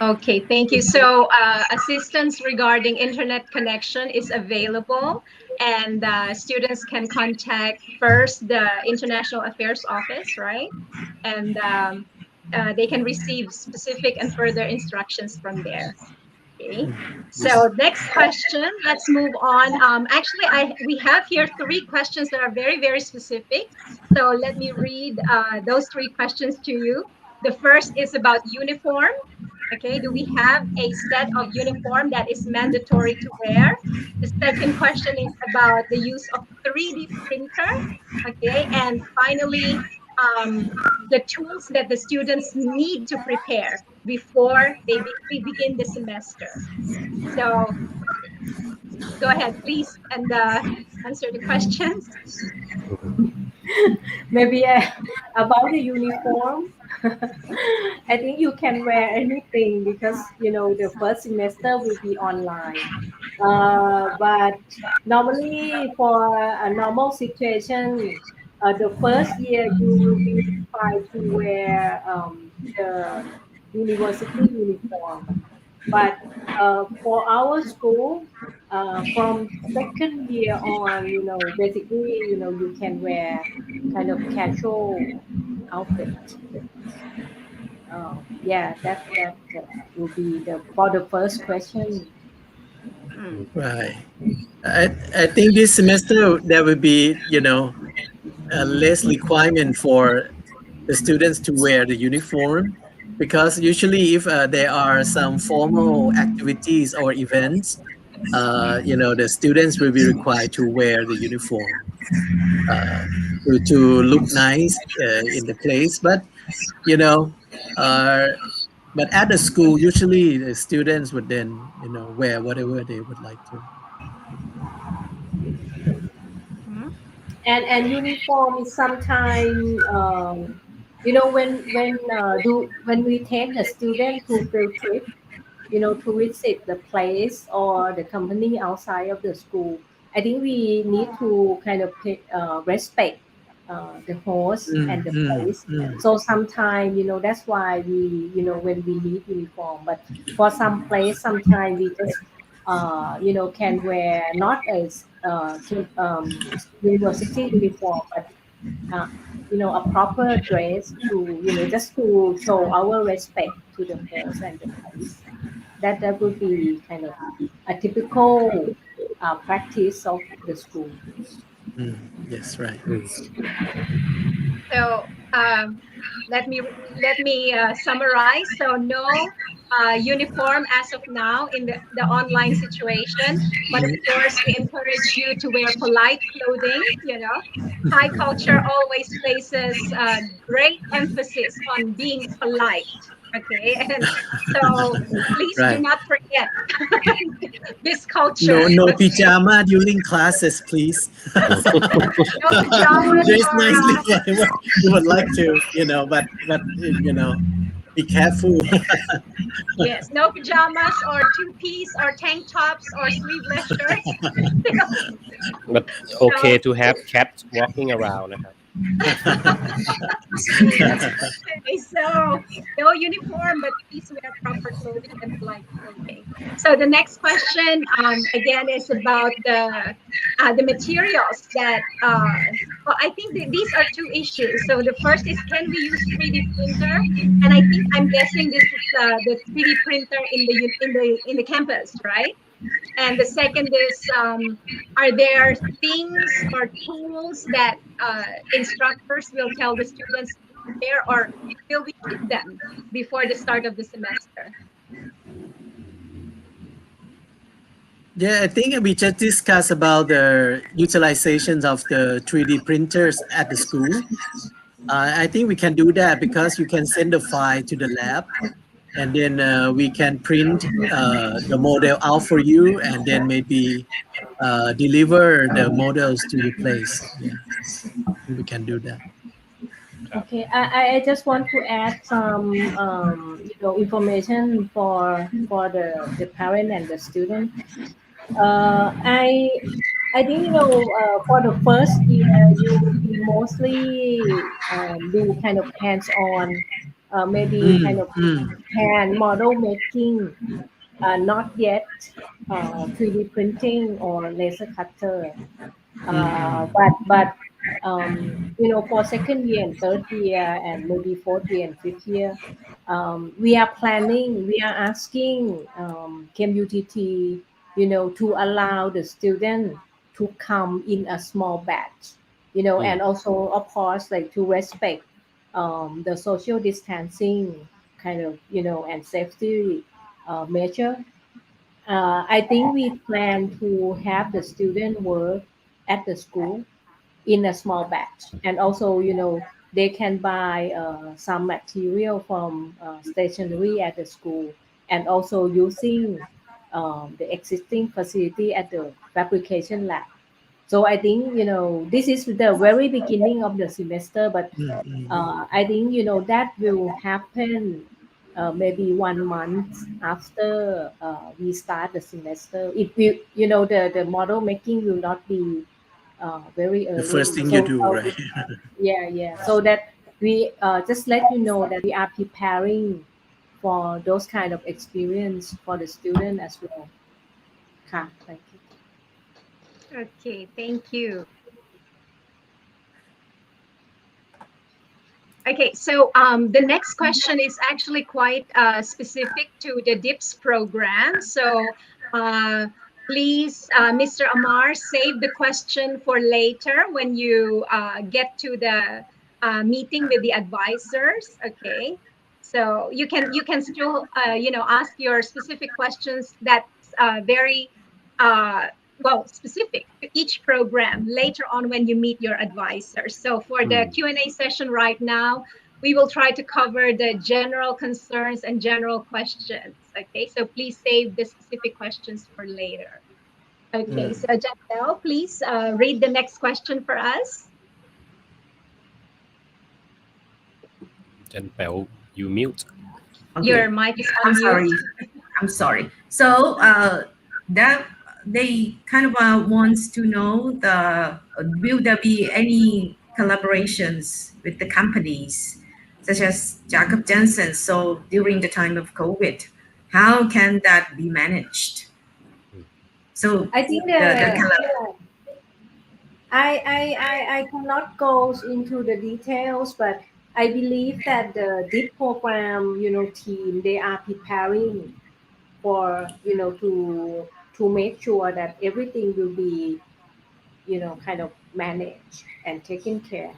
Okay, thank you. So assistance regarding internet connection is available, and students can contact first the International Affairs Office, right? And they can receive specific and further instructions from there. Okay. So next question, let's move on. Actually, we have here 3 questions that are very, very specific. So let me read those 3 questions to you. The first is about uniform. Okay, do we have a set of uniform that is mandatory to wear? The second question is about the use of 3D printer. Okay, and finally, the tools that the students need to prepare before we begin the semester. So go ahead, please, and answer the questions. Maybe about the uniform. I think you can wear anything because the first semester will be online. But normally for a normal situation, the first year you will be required to wear the university uniform. But for our school, from second year on, basically, you can wear kind of casual outfit. Yeah, that will be for the first question. Right. I think this semester there will be, less requirement for the students to wear the uniform, because usually if there are some formal activities or events, the students will be required to wear the uniform to look nice in the place. But but at the school, usually the students would then wear whatever they would like to. And uniform is sometimes when we take the student to field trip, to visit the place or the company outside of the school, I think we need to kind of respect the host and the place. So sometimes, that's why we, when we need uniform, but for some place, sometimes we just, can wear not as university uniform, but a proper dress to, just to show our respect to the host and the place. That would be kind of a typical practice of the school. Yes, right. So let me summarize. So no uniform as of now in the online situation. But of course, we encourage you to wear polite clothing. Thai culture always places great emphasis on being polite. Okay, and so please do Right. not forget this culture. No Okay? pajama during classes, please. No pajamas Dress or nicely whatever you would like to, but be careful. yes, no pajamas or two-piece or tank tops or sleeveless shirts. but okay to have cats walking around นะครับ Okay, so no uniform, but please wear proper clothing and polite clothing. So the next question, again, is about the materials that. Well, I think that these are two issues. So the first is, can we use 3D printer? And I think I'm guessing this is the 3D printer in the campus, right? And the second is, are there things or tools that instructors will tell the students to prepare, or will we keep them before the start of the semester? Yeah, I think we just discussed about the utilizations of the 3D printers at the school. I think we can do that because you can send the file to the lab, and then we can print the model out for you, and then maybe deliver the models to your place. Yeah, we can do that. Okay, I just want to add some information for the parent and the student. I think for the first year you will be mostly do kind of hands-on, maybe kind of hand model making, not yet 3D printing or laser cutter. But for second year and third year and maybe fourth year and fifth year, we are asking KMUTT, to allow the student to come in a small batch, and also of course like to respect the social distancing kind of, and safety measure. I think we plan to have the student work at the school in a small batch, and also they can buy some material from stationery at the school, and also using the existing facility at the fabrication lab. So I think this is the very beginning of the semester, but I think that will happen maybe 1 month after we start the semester. It will, the model making will not be very early. The first thing So, you do, right? yeah. So that we just let you know that we are preparing for those kind of experience for the student as well. Thank you. Okay, thank you. Okay, so the next question is actually quite specific to the DIPS program. So please, Mr. Amar, save the question for later when you get to the meeting with the advisors. Okay, so you can still ask your specific questions that's very specific to each program later on when you meet your advisors. So for the Q&A session right now, we will try to cover the general concerns and general questions. Okay, so please save the specific questions for later. Okay, so Janelle, please read the next question for us. Janelle, you mute. Okay. Your mic is on mute. I'm sorry. So that they kind of wants to know will there be any collaborations with the companies such as Jacob Jensen? So during the time of COVID, how can that be managed? So I think I cannot go into the details, but I believe that the DIP program, team, they are preparing for, to make sure that everything will be, kind of managed and taken care.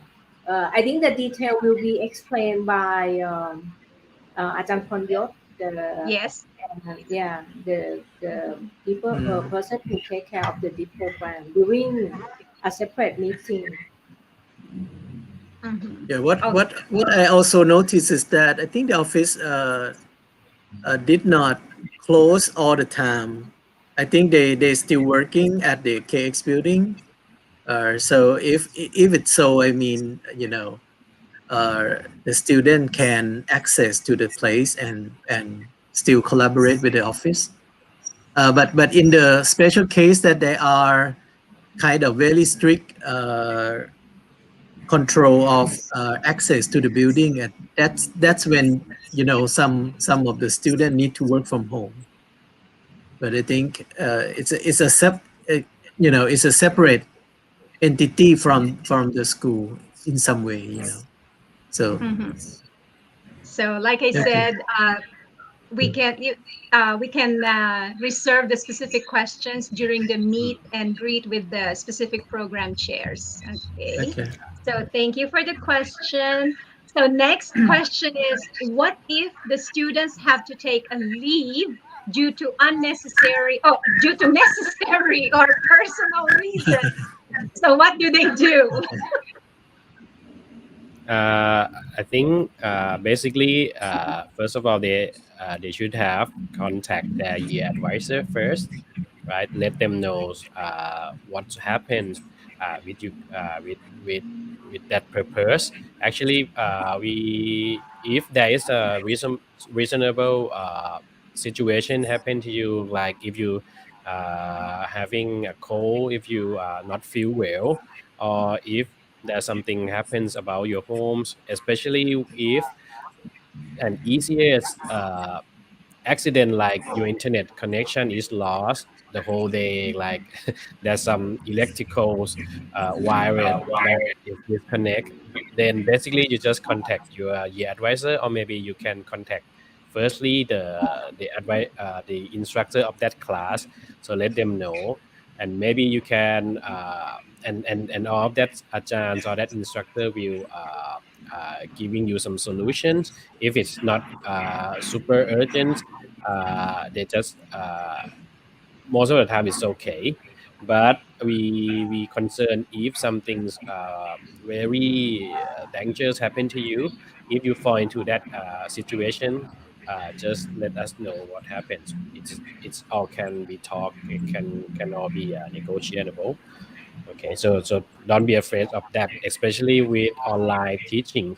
I think the detail will be explained by Ajahn Ponyot Yes. The people person who take care of the DIP program during a separate meeting. Yeah, what I also noticed is that I think the office did not close all the time. I think they still working at the KX building. So if it's so, I mean, you know, the student can access to the place and still collaborate with the office. But in the special case that they are kind of very strict control of access to the building, and that's when, you know, some of the student need to work from home. But I think it's a separate entity from the school in some way, you know. So So, like I okay. said, we can reserve the specific questions during the meet and greet with the specific program chairs. Okay. Okay. So thank you for the question. So next question is, what if the students have to take a leave due to necessary or personal reasons? So what do they do? I think basically, first of all, they should have contact their year advisor first, right? Let them know what happens with you with that purpose. Actually, if there is a reasonable situation happen to you, like if you having a cold, if you not feel well, or if there's something happens about your homes, especially if an easiest accident like your internet connection is lost the whole day, like there's some electrical wire that is disconnect, then basically you just contact your year advisor, or maybe you can contact firstly the instructor of that class, so let them know, and maybe you can and all of that ajahns or that instructor will giving you some solutions. If it's not super urgent, they just most of the time it's okay, but we concern if something's very dangerous happen to you. If you fall into that situation, just let us know what happens. It's all can be talked, it can all be negotiable. Okay, so don't be afraid of that, especially with online teaching.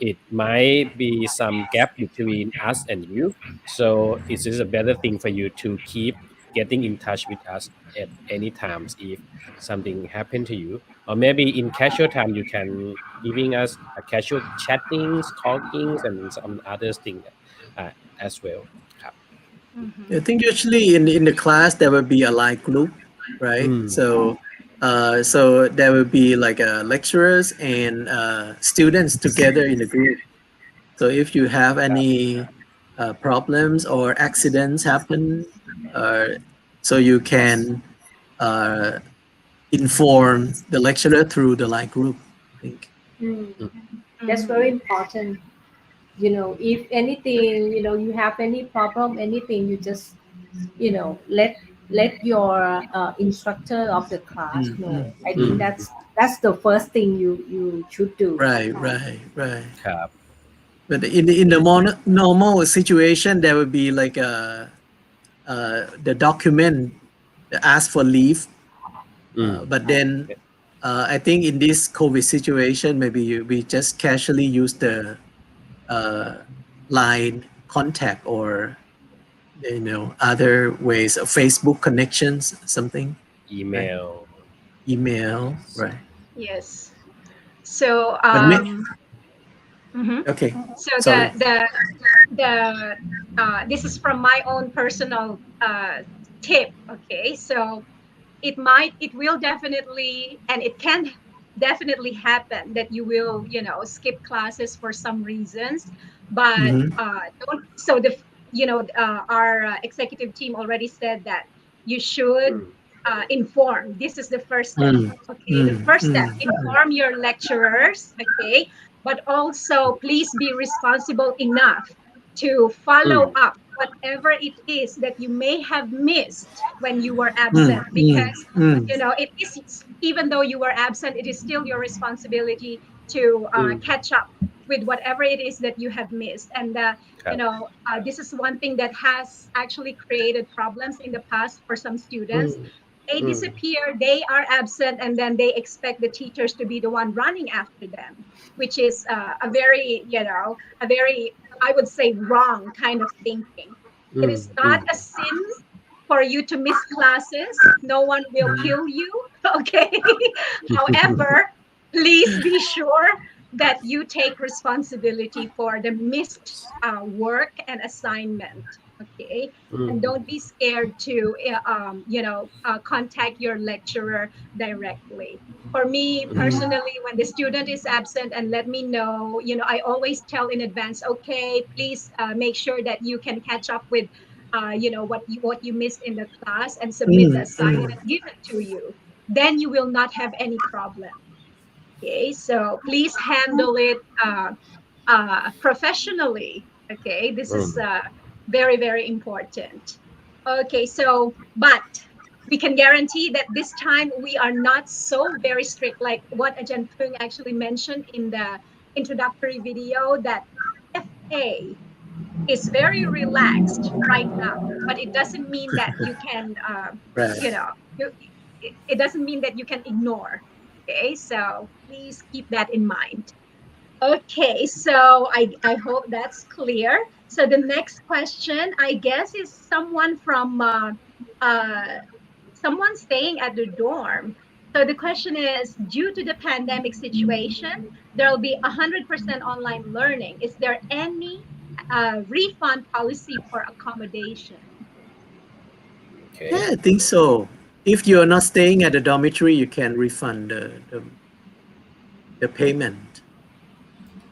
It might be some gap between us and you, so it is a better thing for you to keep getting in touch with us at any times if something happened to you, or maybe in casual time you can giving us a casual chattings, talkings, and some other things as well. I think usually in the class there will be a live group, right? So there will be like lecturers and students together in a group. So if you have any problems or accidents happen, so you can inform the lecturer through the live group, I think. That's very important. You know, if anything, you know, you have any problem, anything, you just, you know, let your instructor of the class know. I think that's the first thing you should do. Right. But in the more normal situation, there will be like the document that asks for leave. But then I think in this COVID situation, maybe we just casually use the line contact, or you know, other ways of Facebook connections, something. Email. Right. Yes. So okay. So Sorry. this is from my own personal tip. Okay, so it will definitely, and it can definitely happen that you will, you know, skip classes for some reasons, but don't. So our executive team already said that you should inform. This is the first step. Okay, the first step: inform your lecturers. Okay, but also please be responsible enough to follow up whatever it is that you may have missed when you were absent, because it is, even though you were absent, it is still your responsibility to catch up with whatever it is that you have missed. And this is one thing that has actually created problems in the past for some students. They disappear, they are absent, and then they expect the teachers to be the one running after them, which is a very, I would say, wrong kind of thinking. It is not a sin for you to miss classes. No one will kill you, okay? However, please be sure that you take responsibility for the missed work and assignment, okay? And don't be scared to contact your lecturer directly. For me personally, when the student is absent and let me know, I always tell in advance, okay, please make sure that you can catch up with what you missed in the class and submit the assignment given to you. Then you will not have any problem. Okay, so please handle it professionally. Okay, this is very, very important. Okay, so, but we can guarantee that this time we are not so very strict, like what Ajahn Pung actually mentioned in the introductory video, that FA is very relaxed right now, but it doesn't mean that you can, it doesn't mean that you can ignore. Okay, so please keep that in mind. Okay, so I hope that's clear. So the next question, I guess, is someone from someone staying at the dorm. So the question is, due to the pandemic situation, there will be 100% online learning. Is there any refund policy for accommodation? Yeah, I think so. If you're not staying at the dormitory, you can refund the payment.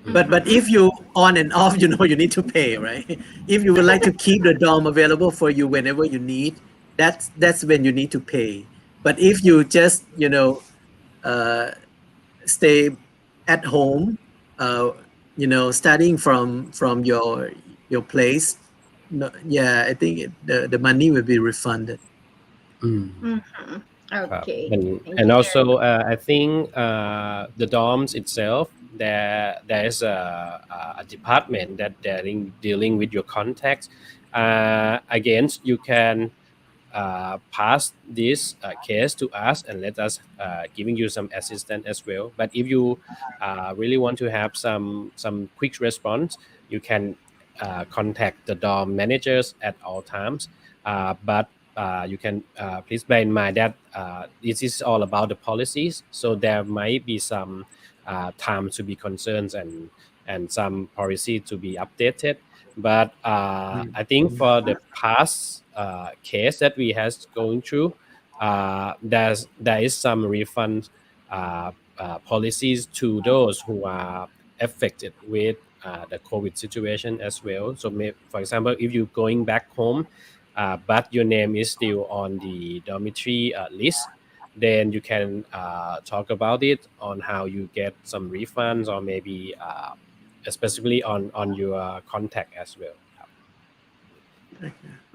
But if you on and off, you need to pay, right? If you would like to keep the dorm available for you whenever you need, that's when you need to pay. But if you just stay at home, studying from your place, yeah, I think the money will be refunded. Okay. And also, I think the dorms itself, there is a department that they're dealing with your contacts. Again, you can pass this case to us and let us giving you some assistance as well. But if you really want to have some quick response, you can contact the dorm managers at all times. But you can please bear in mind that this is all about the policies, so there might be some time to be concerned and some policy to be updated. But I think for the past case that we has going through, there is some refund policies to those who are affected with the COVID situation as well. So, for example, if you're going back home, but your name is still on the dormitory list, then you can talk about it on how you get some refunds, or maybe especially on your contact as well.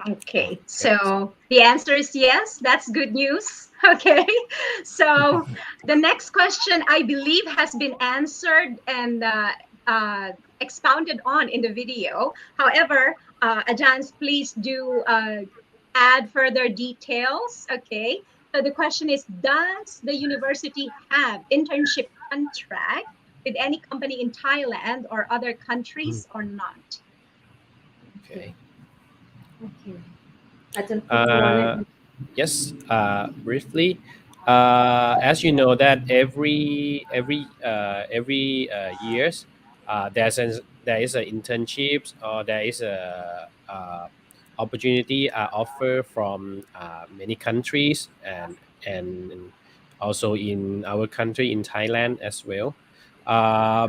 Okay, so the answer is yes. That's good news. Okay, so the next question, I believe, has been answered and expounded on in the video. However, Ajahn, please do add further details. Okay, so the question is, does the university have internship contract with any company in Thailand or other countries or not? Okay. Okay. Yes, briefly. As you know that every years there is a internships, or there is a opportunity offer from many countries, and also in our country, in Thailand as well.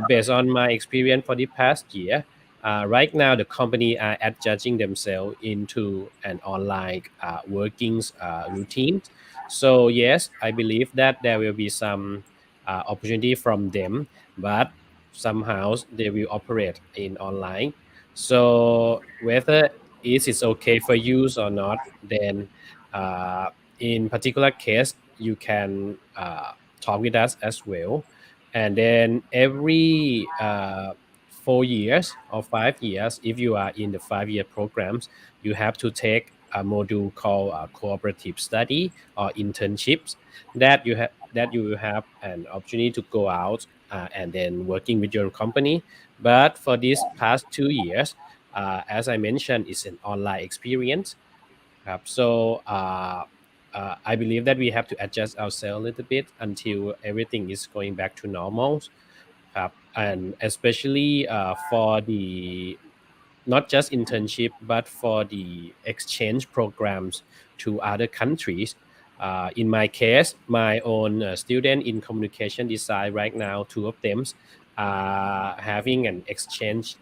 Based on my experience for the past year, right now the company are adjusting themselves into an online workings routine. So yes, I believe that there will be some opportunity from them, but somehow they will operate in online. So whether it is okay for use or not, then in particular case, you can talk with us as well. And then every 4 years or 5 years, if you are in the 5-year programs, you have to take a module called cooperative study or internships that you will have an opportunity to go out and then working with your company. But for these past 2 years, as I mentioned, it's an online experience. So I believe that we have to adjust ourselves a little bit until everything is going back to normal. And especially for the not just internship, but for the exchange programs to other countries. In my case, my own student in communication design right now, two of them are having an exchange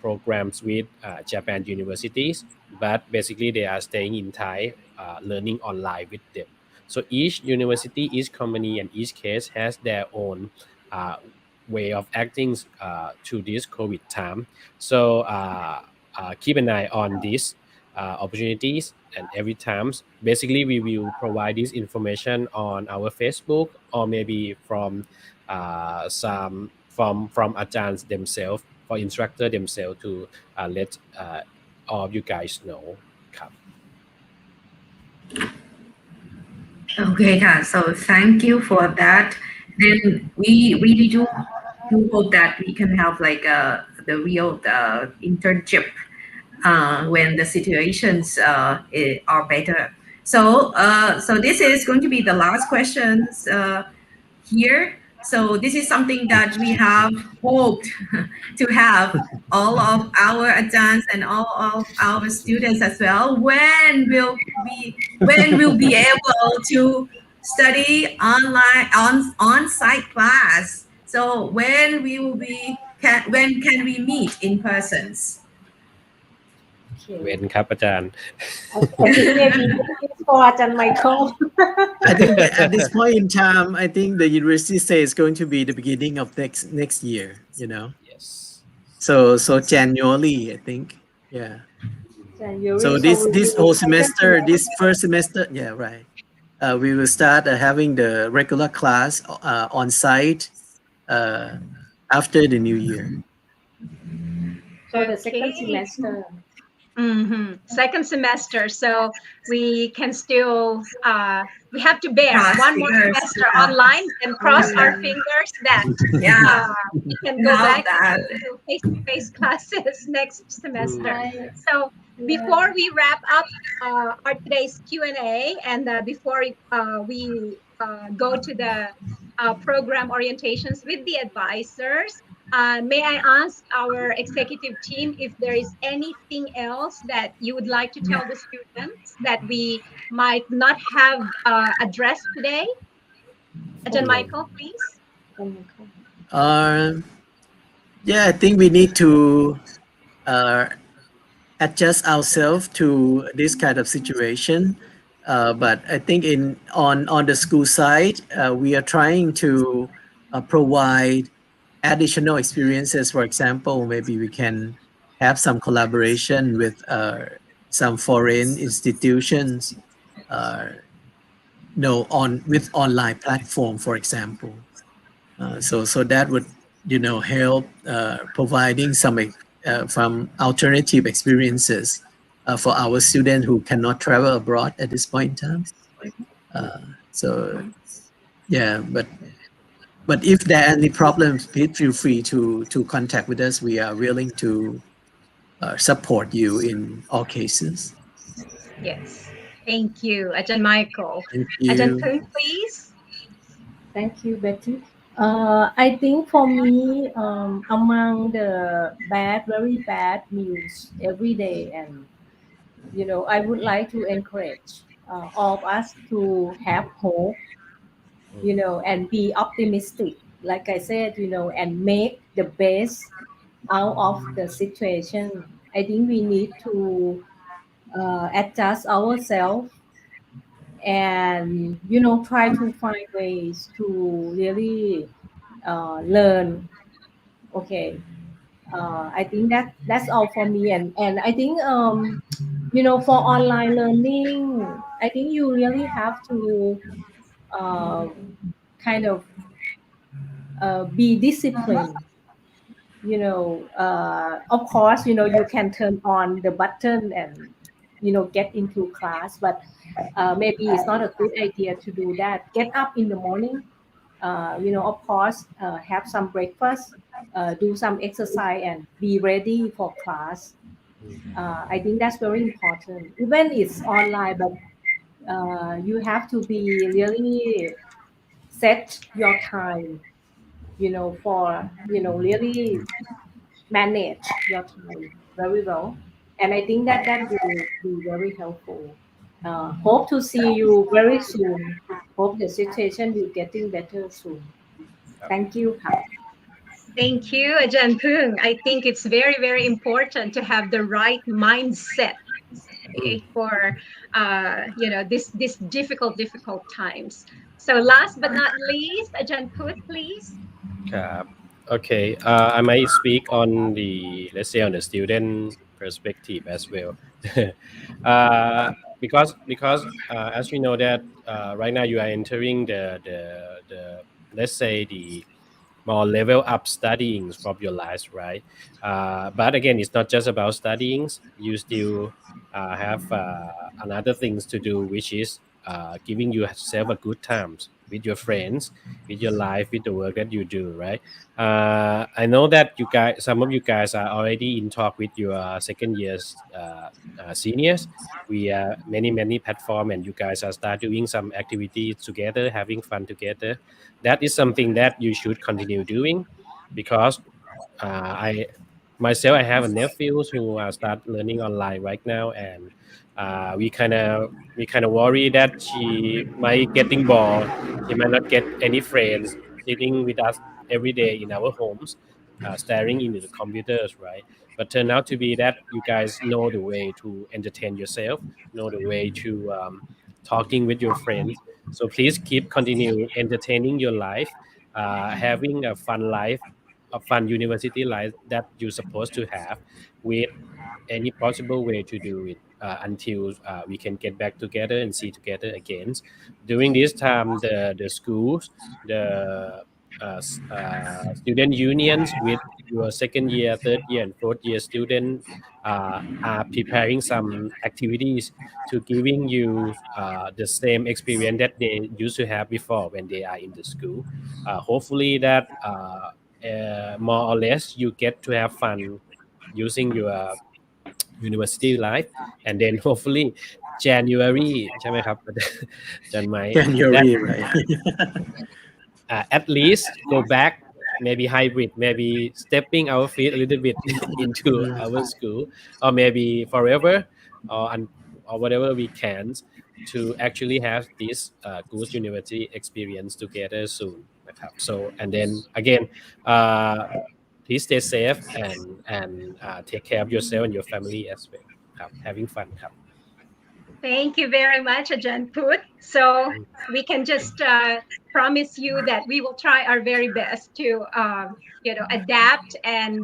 programs with Japan universities, but basically they are staying in Thai, learning online with them. So each university, each company, and each case has their own way of acting to this COVID time. So keep an eye on these opportunities, and every time, basically, we will provide this information on our Facebook or maybe from some from ajans themselves, for instructor themselves to let all of you guys know. ครับ Okay, so thank you for that. Then we really do hope that we can have like the real internship when the situations are better. So this is going to be the last questions here. So this is something that we have hoped to have all of our adults and all of our students as well. When we'll be able to study online on-site class? So when can we meet in persons? เว้นครับอาจารย์ I think maybe it's for Ajahn Michael. I think that at this point in time, I think the university says it's going to be the beginning of next year, you know. Yes. So January, I think. Yeah. January, So we this will whole second semester, this first semester, yeah, right. We will start having the regular class on site after the new year. So the second semester. Second semester, so we can still we have to bear Cross one more fingers, semester yeah. online and cross our fingers that we can go Love back that. to face-to-face classes next semester. Right. So before we wrap up our today's Q&A and before we go to the program orientations with the advisors, may I ask our executive team if there is anything else that you would like to tell the students that we might not have addressed today? Ajahn Michael, please. Yeah, I think we need to adjust ourselves to this kind of situation. But I think on the school side, we are trying to provide additional experiences. For example, maybe we can have some collaboration with some foreign institutions, with online platform, for example. So that would help providing some alternative experiences for our students who cannot travel abroad at this point in time. So yeah, but if there are any problems, please feel free to contact with us. We are willing to support you in all cases. Yes, thank you, Ajahn Michael. Thank you. Ajahn Pung, please. Thank you, Betty. I think for me, among the very bad news every day, and I would like to encourage all of us to have hope, and be optimistic. Like I said, and make the best out of the situation. I think we need to adjust ourselves and try to find ways to really learn, okay, I think that's all for me. And I think for online learning, I think you really have to kind of be disciplined. Of course, you can turn on the button and get into class, but maybe it's not a good idea to do that. Get up in the morning, of course, have some breakfast, do some exercise, and be ready for class. I think that's very important. Even it's online, but you have to be really set your time, for really manage your time very well. And I think that will be very helpful. Hope to see you very soon. Hope the situation will getting better soon. Thank you. Thank you, Ajahn Pung. I think it's very, very important to have the right mindset, okay, for this difficult times. So last but not least, Ajahn Put, please. Okay, I might speak on the, let's say, on the student perspective as well. Because as we know that right now you are entering the let's say the more level up studying from your life, right? But again, it's not just about studying. You still have another things to do, which is giving yourself a good times with your friends, with your life, with the work that you do, right? I know that some of you guys are already in talk with your second years seniors. We many platform, and you guys are start doing some activities together, having fun together. That is something that you should continue doing, because I have a nephew who start learning online right now, and we kind of worry that she might getting bored. She might not get any friends sitting with us every day in our homes, staring into the computers, right? But turn out to be that you guys know the way to entertain yourself, know the way to talking with your friends. So please continue entertaining your life, having a fun life, a fun university life that you're supposed to have, with any possible way to do it until we can get back together and see together again. During this time, the schools, the student unions with your second year, third year, and fourth year student are preparing some activities to giving you the same experience that they used to have before when they are in the school. Hopefully that more or less you get to have fun using your university life, and then hopefully January ใช่ไหมครับ อาจารย์ไม้ that January, right? at least go back, maybe hybrid, maybe stepping our feet a little bit into our school, or maybe forever, or whatever we can, to actually have this good university experience together soon นะครับ so and then again please stay safe and take care of yourself and your family as well ครับ having fun ครับ Thank you very much, Ajahn Put. So we can just promise you that we will try our very best to adapt and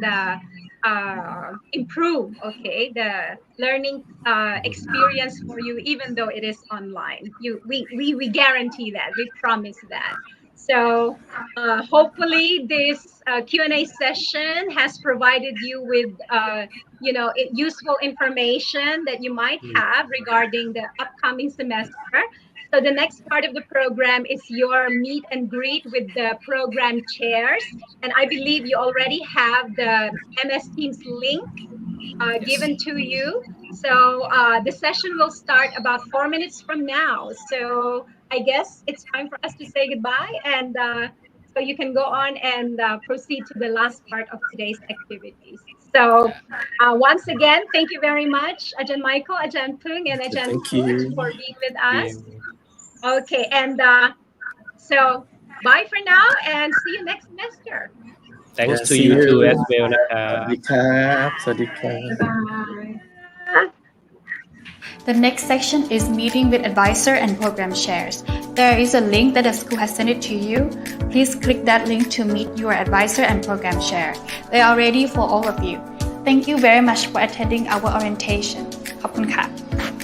improve, okay, the learning experience for you, even though it is online. We guarantee that. We promise that. So hopefully this Q&A session has provided you with useful information that you might have regarding the upcoming semester. So the next part of the program is your meet and greet with the program chairs. And I believe you already have the MS Teams link given to you. So the session will start about 4 minutes from now. So I guess it's time for us to say goodbye. And so you can go on and proceed to the last part of today's activities. So once again, thank you very much, Ajahn Michael, Ajahn Pung, and Ajahn Put for being with us. Okay, and so bye for now, and see you next semester. Thanks to you too as well นะครับ สวัสดีครับสวัสดีครับ The next section is meeting with advisor and program chairs. There is a link that the school has sent it to you. Please click that link to meet your advisor and program chair. They are ready for all of you. Thank you very much for attending our orientation. ขอบคุณค่ะ